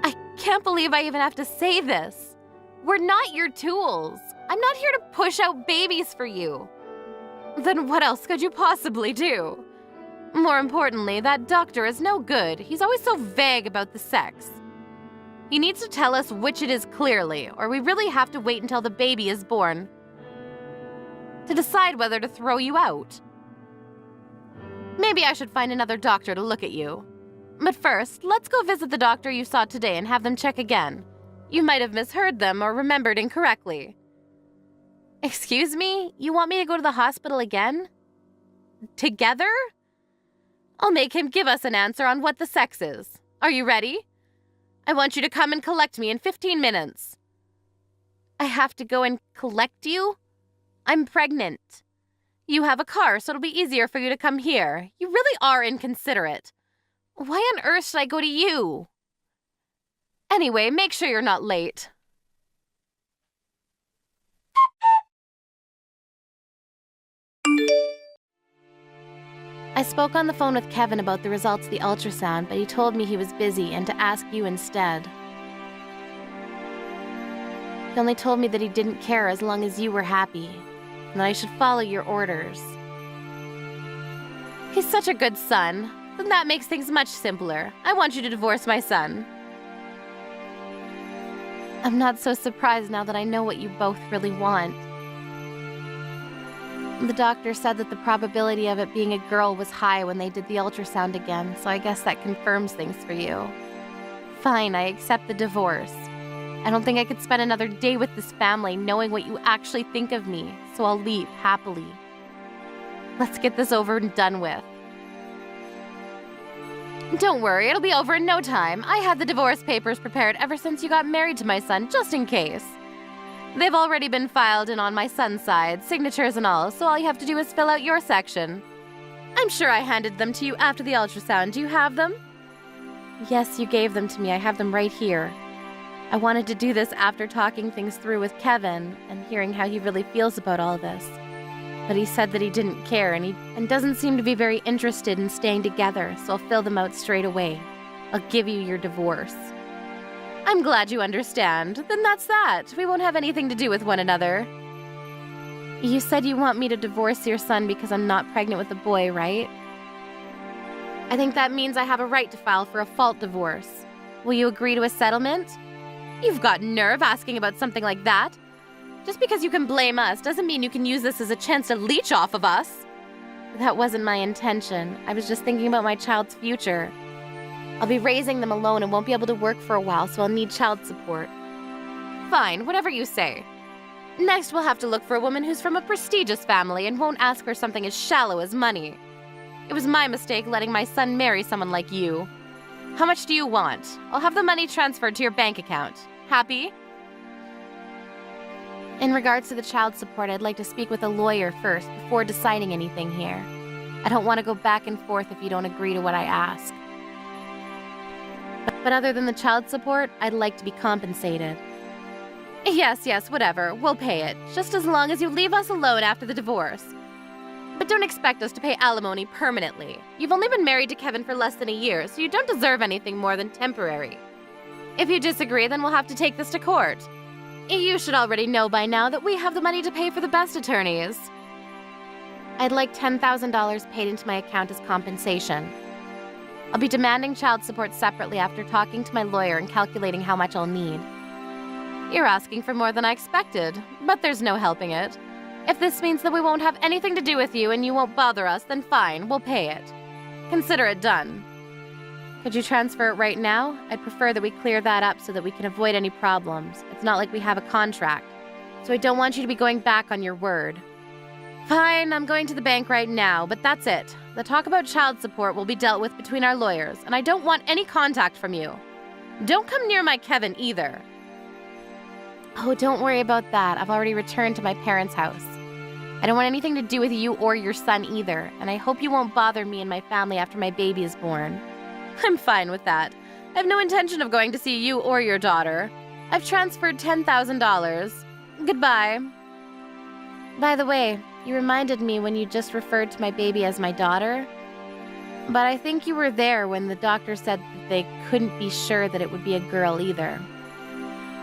I can't believe I even have to say this. We're not your tools. I'm not here to push out babies for you. Then what else could you possibly do? More importantly, that doctor is no good. He's always so vague about the sex. He needs to tell us which it is clearly, or we really have to wait until the baby is born to decide whether to throw you out. Maybe I should find another doctor to look at you. But first, let's go visit the doctor you saw today and have them check again. You might have misheard them or remembered incorrectly. Excuse me? You want me to go to the hospital again? Together? I'll make him give us an answer on what the sex is. Are you ready? I want you to come and collect me in 15 minutes. I have to go and collect you? I'm pregnant. You have a car, so it'll be easier for you to come here. You really are inconsiderate. Why on earth should I go to you? Anyway, make sure you're not late. I spoke on the phone with Kevin about the results of the ultrasound, but he told me he was busy and to ask you instead. He only told me that he didn't care as long as you were happy, and that I should follow your orders. He's such a good son. Then that makes things much simpler. I want you to divorce my son. I'm not so surprised now that I know what you both really want. The doctor said that the probability of it being a girl was high when they did the ultrasound again, so I guess that confirms things for you. Fine, I accept the divorce. I don't think I could spend another day with this family knowing what you actually think of me, so I'll leave happily. Let's get this over and done with. Don't worry, it'll be over in no time. I had the divorce papers prepared ever since you got married to my son, just in case. They've already been filed in on my son's side, signatures and all, so all you have to do is fill out your section. I'm sure I handed them to you after the ultrasound. Do you have them? Yes, you gave them to me. I have them right here. I wanted to do this after talking things through with Kevin and hearing how he really feels about all this. But he said that he didn't care and doesn't seem to be very interested in staying together, so I'll fill them out straight away. I'll give you your divorce. I'm glad you understand. Then that's that. We won't have anything to do with one another. You said you want me to divorce your son because I'm not pregnant with a boy, right? I think that means I have a right to file for a fault divorce. Will you agree to a settlement? You've got nerve asking about something like that. Just because you can blame us doesn't mean you can use this as a chance to leech off of us. That wasn't my intention. I was just thinking about my child's future. I'll be raising them alone and won't be able to work for a while, so I'll need child support. Fine, whatever you say. Next, we'll have to look for a woman who's from a prestigious family and won't ask for something as shallow as money. It was my mistake letting my son marry someone like you. How much do you want? I'll have the money transferred to your bank account. Happy? In regards to the child support, I'd like to speak with a lawyer first before deciding anything here. I don't want to go back and forth if you don't agree to what I ask. But other than the child support, I'd like to be compensated. Yes, whatever. We'll pay it, just as long as you leave us alone after the divorce. But don't expect us to pay alimony permanently. You've only been married to Kevin for less than a year, so you don't deserve anything more than temporary. If you disagree, then we'll have to take this to court. You should already know by now that we have the money to pay for the best attorneys. I'd like $10,000 paid into my account as compensation. I'll be demanding child support separately after talking to my lawyer and calculating how much I'll need. You're asking for more than I expected, but there's no helping it. If this means that we won't have anything to do with you and you won't bother us, then fine, we'll pay it. Consider it done. Could you transfer it right now? I'd prefer that we clear that up so that we can avoid any problems. It's not like we have a contract, so I don't want you to be going back on your word. Fine, I'm going to the bank right now, but that's it. The talk about child support will be dealt with between our lawyers, and I don't want any contact from you. Don't come near my Kevin either. Oh, don't worry about that. I've already returned to my parents' house. I don't want anything to do with you or your son either, and I hope you won't bother me and my family after my baby is born. I'm fine with that. I have no intention of going to see you or your daughter. I've transferred $10,000. Goodbye. By the way, you reminded me when you just referred to my baby as my daughter. But I think you were there when the doctor said that they couldn't be sure that it would be a girl either.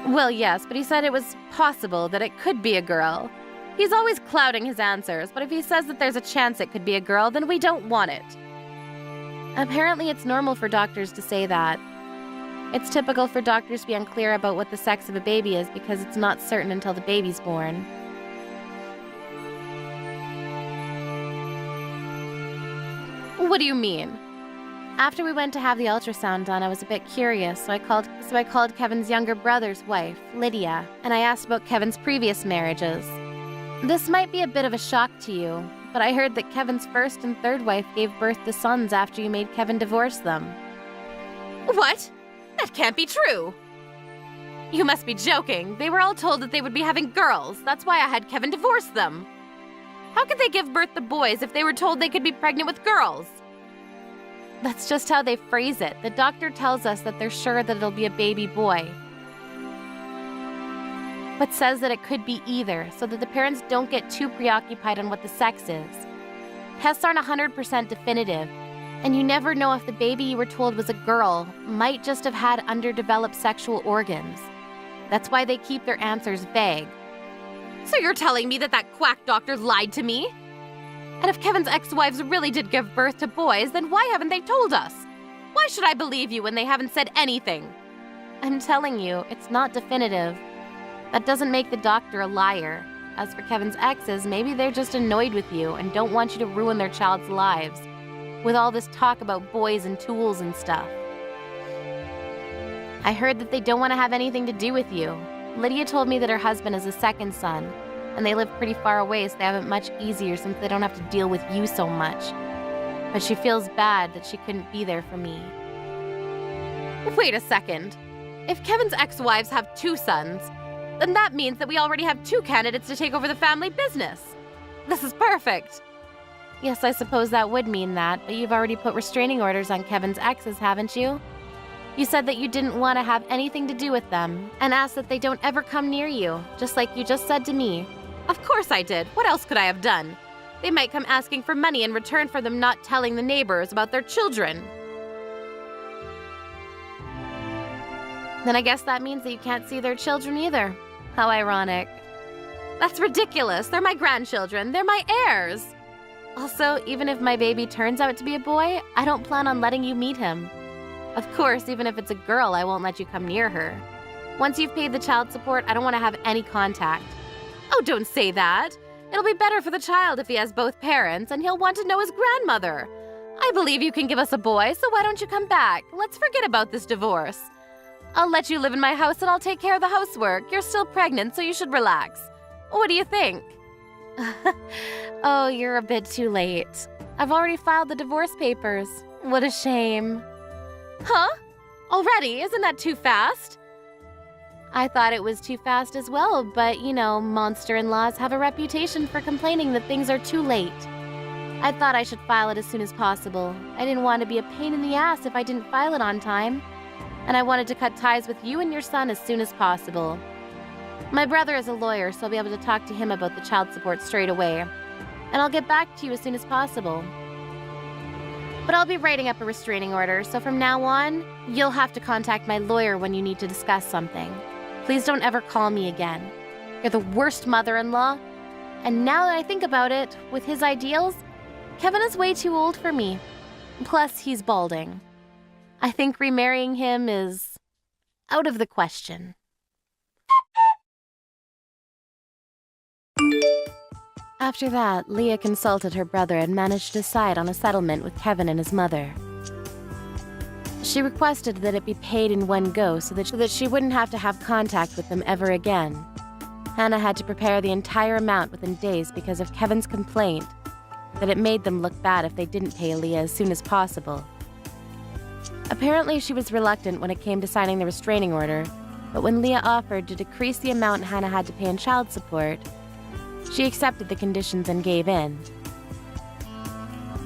Well, yes, but he said it was possible that it could be a girl. He's always clouding his answers, but if he says that there's a chance it could be a girl, then we don't want it. Apparently, it's normal for doctors to say that. It's typical for doctors to be unclear about what the sex of a baby is because it's not certain until the baby's born. What do you mean? After we went to have the ultrasound done, I was a bit curious, so I called Kevin's younger brother's wife, Lydia, and I asked about Kevin's previous marriages. This might be a bit of a shock to you, but I heard that Kevin's first and third wife gave birth to sons after you made Kevin divorce them. What? That can't be true! You must be joking. They were all told that they would be having girls. That's why I had Kevin divorce them. How could they give birth to boys if they were told they could be pregnant with girls? That's just how they phrase it. The doctor tells us that they're sure that it'll be a baby boy, but says that it could be either, so that the parents don't get too preoccupied on what the sex is. Tests aren't 100% definitive, and you never know if the baby you were told was a girl might just have had underdeveloped sexual organs. That's why they keep their answers vague. So you're telling me that that quack doctor lied to me? And if Kevin's ex-wives really did give birth to boys, then why haven't they told us? Why should I believe you when they haven't said anything? I'm telling you, it's not definitive. That doesn't make the doctor a liar. As for Kevin's exes, maybe they're just annoyed with you and don't want you to ruin their child's lives, with all this talk about boys and tools and stuff. I heard that they don't want to have anything to do with you. Lydia told me that her husband is a second son, and they live pretty far away, so they have it much easier since they don't have to deal with you so much. But she feels bad that she couldn't be there for me. Wait a second. If Kevin's ex-wives have 2 sons, then that means that we already have 2 candidates to take over the family business. This is perfect. Yes, I suppose that would mean that, but you've already put restraining orders on Kevin's exes, haven't you? You said that you didn't want to have anything to do with them, and asked that they don't ever come near you, just like you just said to me. Of course I did. What else could I have done? They might come asking for money in return for them not telling the neighbors about their children. Then I guess that means that you can't see their children either. How ironic. That's ridiculous. They're my grandchildren. They're my heirs. Also, even if my baby turns out to be a boy, I don't plan on letting you meet him. Of course, even if it's a girl, I won't let you come near her. Once you've paid the child support, I don't want to have any contact. Oh, don't say that. It'll be better for the child if he has both parents, and he'll want to know his grandmother. I believe you can give us a boy, so why don't you come back? Let's forget about this divorce. I'll let you live in my house and I'll take care of the housework. You're still pregnant, so you should relax. What do you think? Oh, you're a bit too late. I've already filed the divorce papers. What a shame. Huh? Already? Isn't that too fast? I thought it was too fast as well, but, you know, monster-in-laws have a reputation for complaining that things are too late. I thought I should file it as soon as possible. I didn't want to be a pain in the ass if I didn't file it on time. And I wanted to cut ties with you and your son as soon as possible. My brother is a lawyer, so I'll be able to talk to him about the child support straight away. And I'll get back to you as soon as possible. But I'll be writing up a restraining order, so from now on, you'll have to contact my lawyer when you need to discuss something. Please don't ever call me again. You're the worst mother-in-law. And now that I think about it, with his ideals, Kevin is way too old for me. Plus, he's balding. I think remarrying him is out of the question. After that, Leah consulted her brother and managed to decide on a settlement with Kevin and his mother. She requested that it be paid in one go so that she wouldn't have to have contact with them ever again. Hannah had to prepare the entire amount within days because of Kevin's complaint that it made them look bad if they didn't pay Leah as soon as possible. Apparently, she was reluctant when it came to signing the restraining order, but when Leah offered to decrease the amount Hannah had to pay in child support, she accepted the conditions and gave in.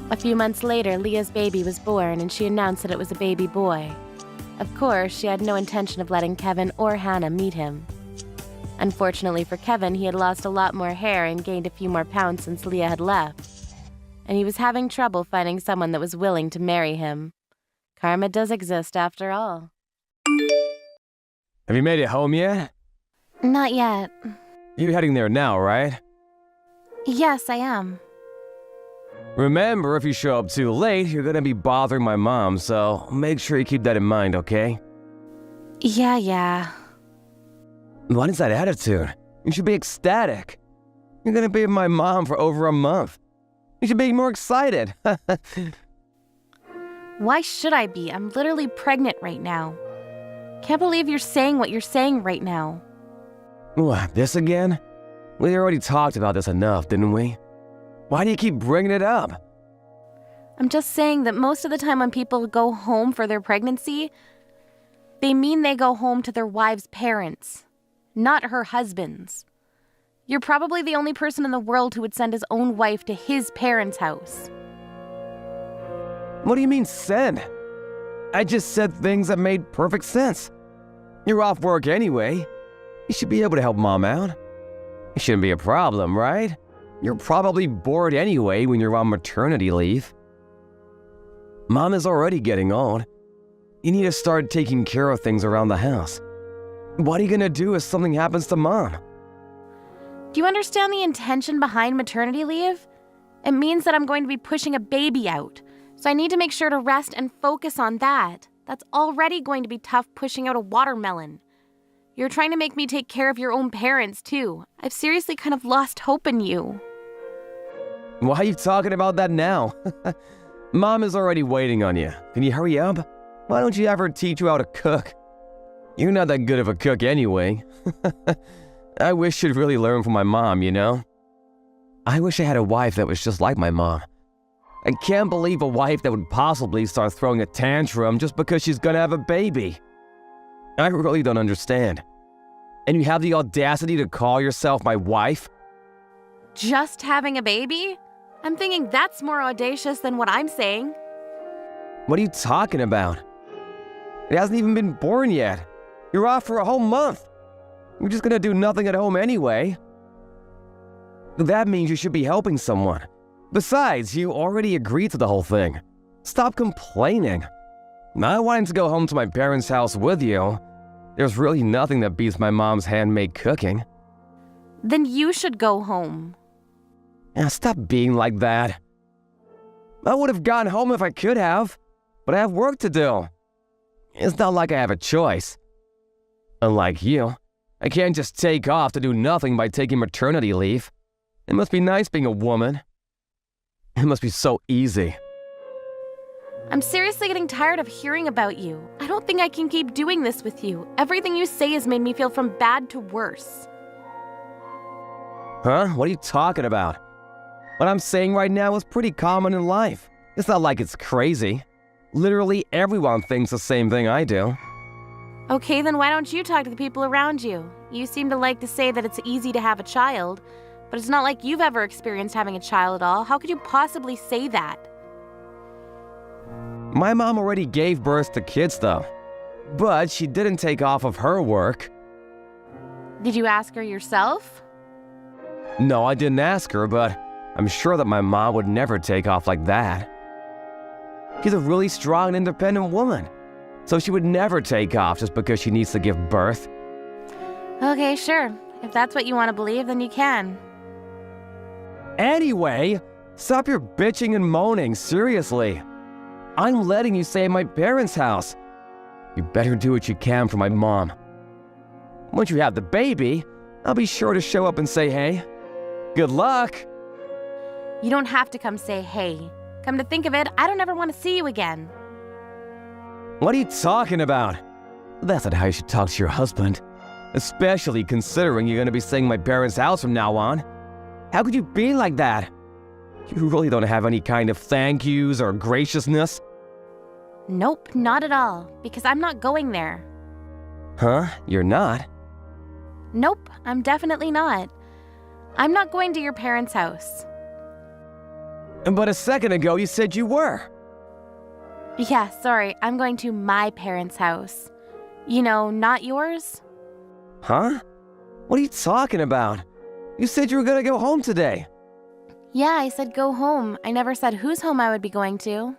A few months later, Leah's baby was born and she announced that it was a baby boy. Of course, she had no intention of letting Kevin or Hannah meet him. Unfortunately for Kevin, he had lost a lot more hair and gained a few more pounds since Leah had left, and he was having trouble finding someone that was willing to marry him. Karma does exist after all. Have you made it home yet? Not yet. You're heading there now, right? Yes, I am. Remember, if you show up too late, you're gonna be bothering my mom, so make sure you keep that in mind, okay? Yeah. What is that attitude? You should be ecstatic. You're gonna be with my mom for over a month. You should be more excited. Why should I be? I'm literally pregnant right now. Can't believe you're saying what you're saying right now. What, this again? We already talked about this enough, didn't we? Why do you keep bringing it up? I'm just saying that most of the time when people go home for their pregnancy, they mean they go home to their wife's parents, not her husband's. You're probably the only person in the world who would send his own wife to his parents' house. What do you mean, send? I just said things that made perfect sense. You're off work anyway. You should be able to help Mom out. It shouldn't be a problem, right? You're probably bored anyway when you're on maternity leave. Mom is already getting old. You need to start taking care of things around the house. What are you gonna do if something happens to Mom? Do you understand the intention behind maternity leave? It means that I'm going to be pushing a baby out, so I need to make sure to rest and focus on that. That's already going to be tough pushing out a watermelon. You're trying to make me take care of your own parents, too. I've seriously kind of lost hope in you. Why are you talking about that now? Mom is already waiting on you. Can you hurry up? Why don't you ever teach you how to cook? You're not that good of a cook anyway. I wish you'd really learn from my mom, you know? I wish I had a wife that was just like my mom. I can't believe a wife that would possibly start throwing a tantrum just because she's gonna have a baby. I really don't understand. And you have the audacity to call yourself my wife? Just having a baby? I'm thinking that's more audacious than what I'm saying. What are you talking about? It hasn't even been born yet. You're off for a whole month. You're just gonna do nothing at home anyway. That means you should be helping someone. Besides, you already agreed to the whole thing. Stop complaining. I wanted to go home to my parents' house with you. There's really nothing that beats my mom's handmade cooking. Then you should go home. Now stop being like that. I would have gone home if I could have, but I have work to do. It's not like I have a choice. Unlike you, I can't just take off to do nothing by taking maternity leave. It must be nice being a woman. It must be so easy. I'm seriously getting tired of hearing about you. I don't think I can keep doing this with you. Everything you say has made me feel from bad to worse. Huh? What are you talking about? What I'm saying right now is pretty common in life. It's not like it's crazy. Literally everyone thinks the same thing I do. Okay, then why don't you talk to the people around you? You seem to like to say that it's easy to have a child, but it's not like you've ever experienced having a child at all. How could you possibly say that? My mom already gave birth to kids though, but she didn't take off of her work. Did you ask her yourself? No, I didn't ask her, but I'm sure that my mom would never take off like that. She's a really strong and independent woman, so she would never take off just because she needs to give birth. Okay, sure. If that's what you want to believe, then you can. Anyway, stop your bitching and moaning, seriously. I'm letting you stay at my parents' house. You better do what you can for my mom. Once you have the baby, I'll be sure to show up and say hey. Good luck! You don't have to come say hey. Come to think of it, I don't ever want to see you again. What are you talking about? That's not how you should talk to your husband. especially considering you're gonna be staying at my parents' house from now on. How could you be like that? You really don't have any kind of thank yous or graciousness? Nope, not at all, because I'm not going there. Huh? You're not? Nope, I'm definitely not. I'm not going to your parents' house. But a second ago you said you were. Yeah, sorry, I'm going to my parents' house. You know, not yours? Huh? What are you talking about? You said you were gonna go home today. Yeah, I said go home. I never said whose home I would be going to.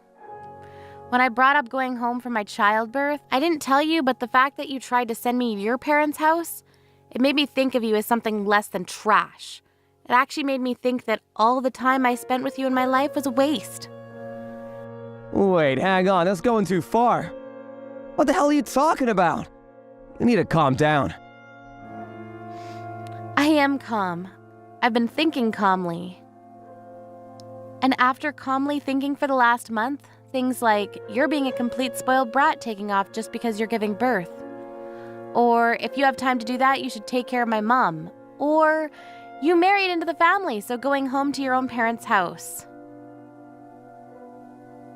When I brought up going home for my childbirth, I didn't tell you, but the fact that you tried to send me to your parents' house, it made me think of you as something less than trash. It actually made me think that all the time I spent with you in my life was a waste. Wait, hang on, that's going too far. What the hell are you talking about? You need to calm down. I am calm. I've been thinking calmly. And after calmly thinking for the last month, things like you're being a complete spoiled brat taking off just because you're giving birth. Or if you have time to do that, you should take care of my mom. Or you married into the family, so going home to your own parents' house.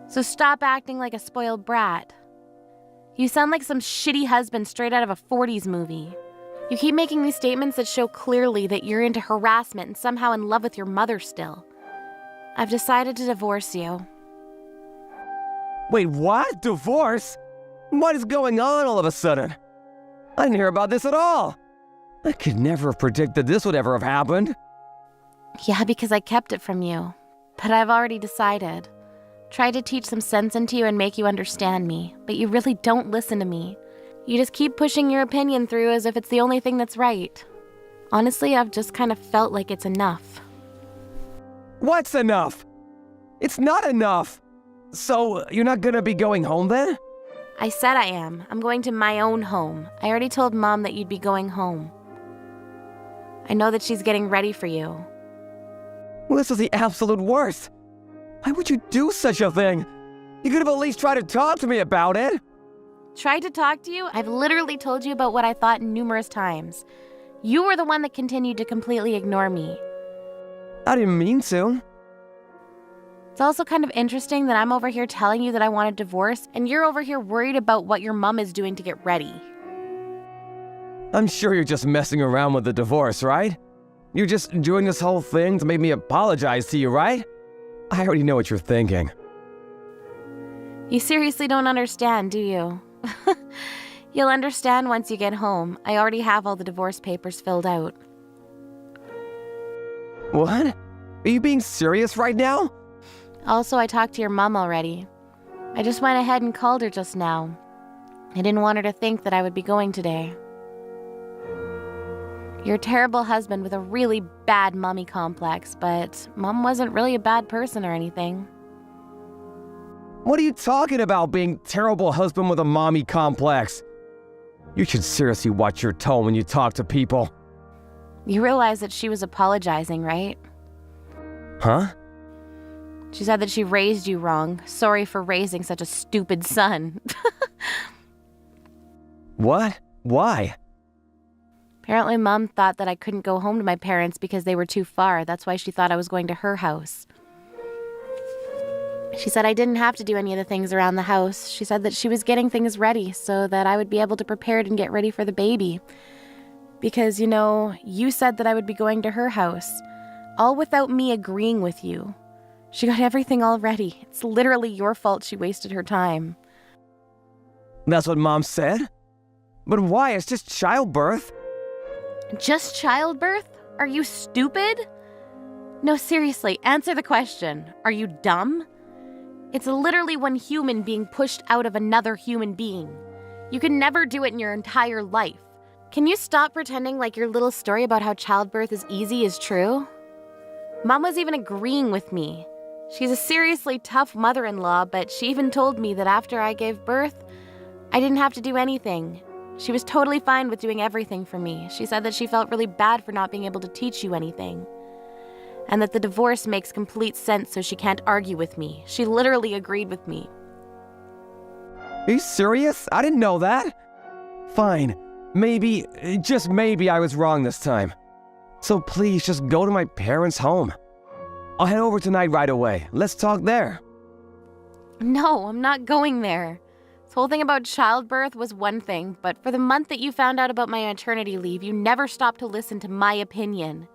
So stop acting like a spoiled brat. You sound like some shitty husband straight out of a 40s movie. You keep making these statements that show clearly that you're into harassment and somehow in love with your mother still. I've decided to divorce you. Wait, what? Divorce? What is going on all of a sudden? I didn't hear about this at all. I could never have predicted this would ever have happened. Yeah, because I kept it from you. But I've already decided. Tried to teach some sense into you and make you understand me, but you really don't listen to me. You just keep pushing your opinion through as if it's the only thing that's right. Honestly, I've just kind of felt like it's enough. What's enough? It's not enough. So, you're not gonna be going home then? I said I am. I'm going to my own home. I already told Mom that you'd be going home. I know that she's getting ready for you. Well, this is the absolute worst. Why would you do such a thing? You could have at least tried to talk to me about it. Tried to talk to you? I've literally told you about what I thought numerous times. You were the one that continued to completely ignore me. I didn't mean to. It's also kind of interesting that I'm over here telling you that I want a divorce, and you're over here worried about what your mom is doing to get ready. I'm sure you're just messing around with the divorce, right? You're just doing this whole thing to make me apologize to you, right? I already know what you're thinking. You seriously don't understand, do you? You'll understand once you get home. I already have all the divorce papers filled out. What? Are you being serious right now? Also, I talked to your mom already. I just went ahead and called her just now. I didn't want her to think that I would be going today. You're a terrible husband with a really bad mommy complex, but Mom wasn't really a bad person or anything. What are you talking about, being terrible husband with a mommy complex? You should seriously watch your tone when you talk to people. You realize that she was apologizing, right? Huh? She said that she raised you wrong. Sorry for raising such a stupid son. What? Why? Apparently, Mom thought that I couldn't go home to my parents because they were too far. That's why she thought I was going to her house. She said I didn't have to do any of the things around the house. She said that she was getting things ready so that I would be able to prepare it and get ready for the baby. Because, you know, you said that I would be going to her house, all without me agreeing with you. She got everything all ready. It's literally your fault she wasted her time. That's what Mom said? But why? It's just childbirth. Just childbirth? Are you stupid? No, seriously, answer the question. Are you dumb? It's literally one human being pushed out of another human being. You can never do it in your entire life. Can you stop pretending like your little story about how childbirth is easy is true? Mom was even agreeing with me. She's a seriously tough mother-in-law, but she even told me that after I gave birth, I didn't have to do anything. She was totally fine with doing everything for me. She said that she felt really bad for not being able to teach you anything. And that the divorce makes complete sense so she can't argue with me. She literally agreed with me. Are you serious? I didn't know that. Fine. Maybe, just maybe I was wrong this time. So please just go to my parents' home. I'll head over tonight right away. Let's talk there. No, I'm not going there. This whole thing about childbirth was one thing, but for the month that you found out about my maternity leave, you never stopped to listen to my opinion.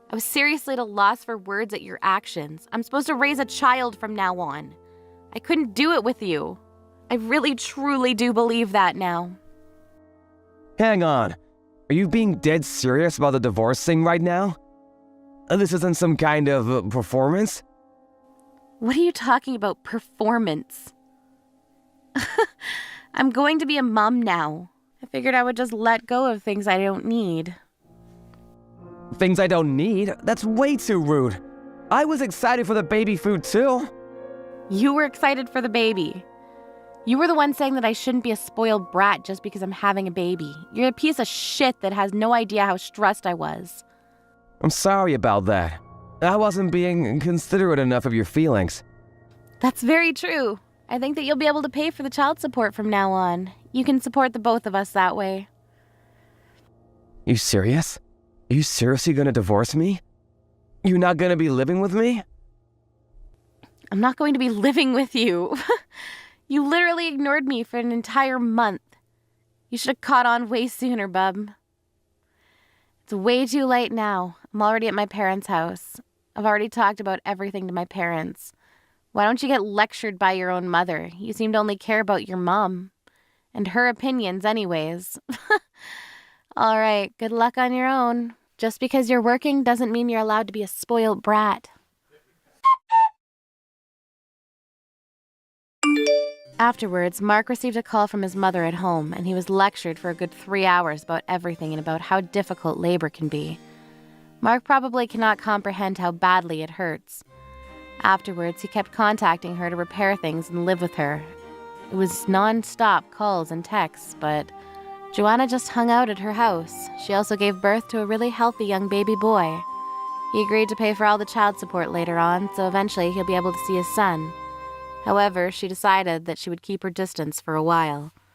I was seriously at a loss for words at your actions. I'm supposed to raise a child from now on. I couldn't do it with you. I really, truly do believe that now. Hang on. Are you being dead serious about the divorce thing right now? This isn't some kind of performance? What are you talking about, performance? I'm going to be a mom now. I figured I would just let go of things I don't need. Things I don't need? That's way too rude. I was excited for the baby food too. You were excited for the baby. You were the one saying that I shouldn't be a spoiled brat just because I'm having a baby. You're a piece of shit that has no idea how stressed I was. I'm sorry about that. I wasn't being considerate enough of your feelings. That's very true. I think that you'll be able to pay for the child support from now on. You can support the both of us that way. You serious? Are you seriously gonna divorce me? You're not gonna be living with me? I'm not going to be living with you. You literally ignored me for an entire month. You should have caught on way sooner, bub. It's way too late now. I'm already at my parents' house. I've already talked about everything to my parents. Why don't you get lectured by your own mother? You seem to only care about your mom. And her opinions anyways. All right, good luck on your own. Just because you're working doesn't mean you're allowed to be a spoiled brat. Afterwards, Mark received a call from his mother at home, and he was lectured for a good 3 hours about everything and about how difficult labor can be. Mark probably cannot comprehend how badly it hurts. Afterwards, he kept contacting her to repair things and live with her. It was non-stop calls and texts, but Joanna just hung out at her house. She also gave birth to a really healthy young baby boy. He agreed to pay for all the child support later on, so eventually he'll be able to see his son. However, she decided that she would keep her distance for a while.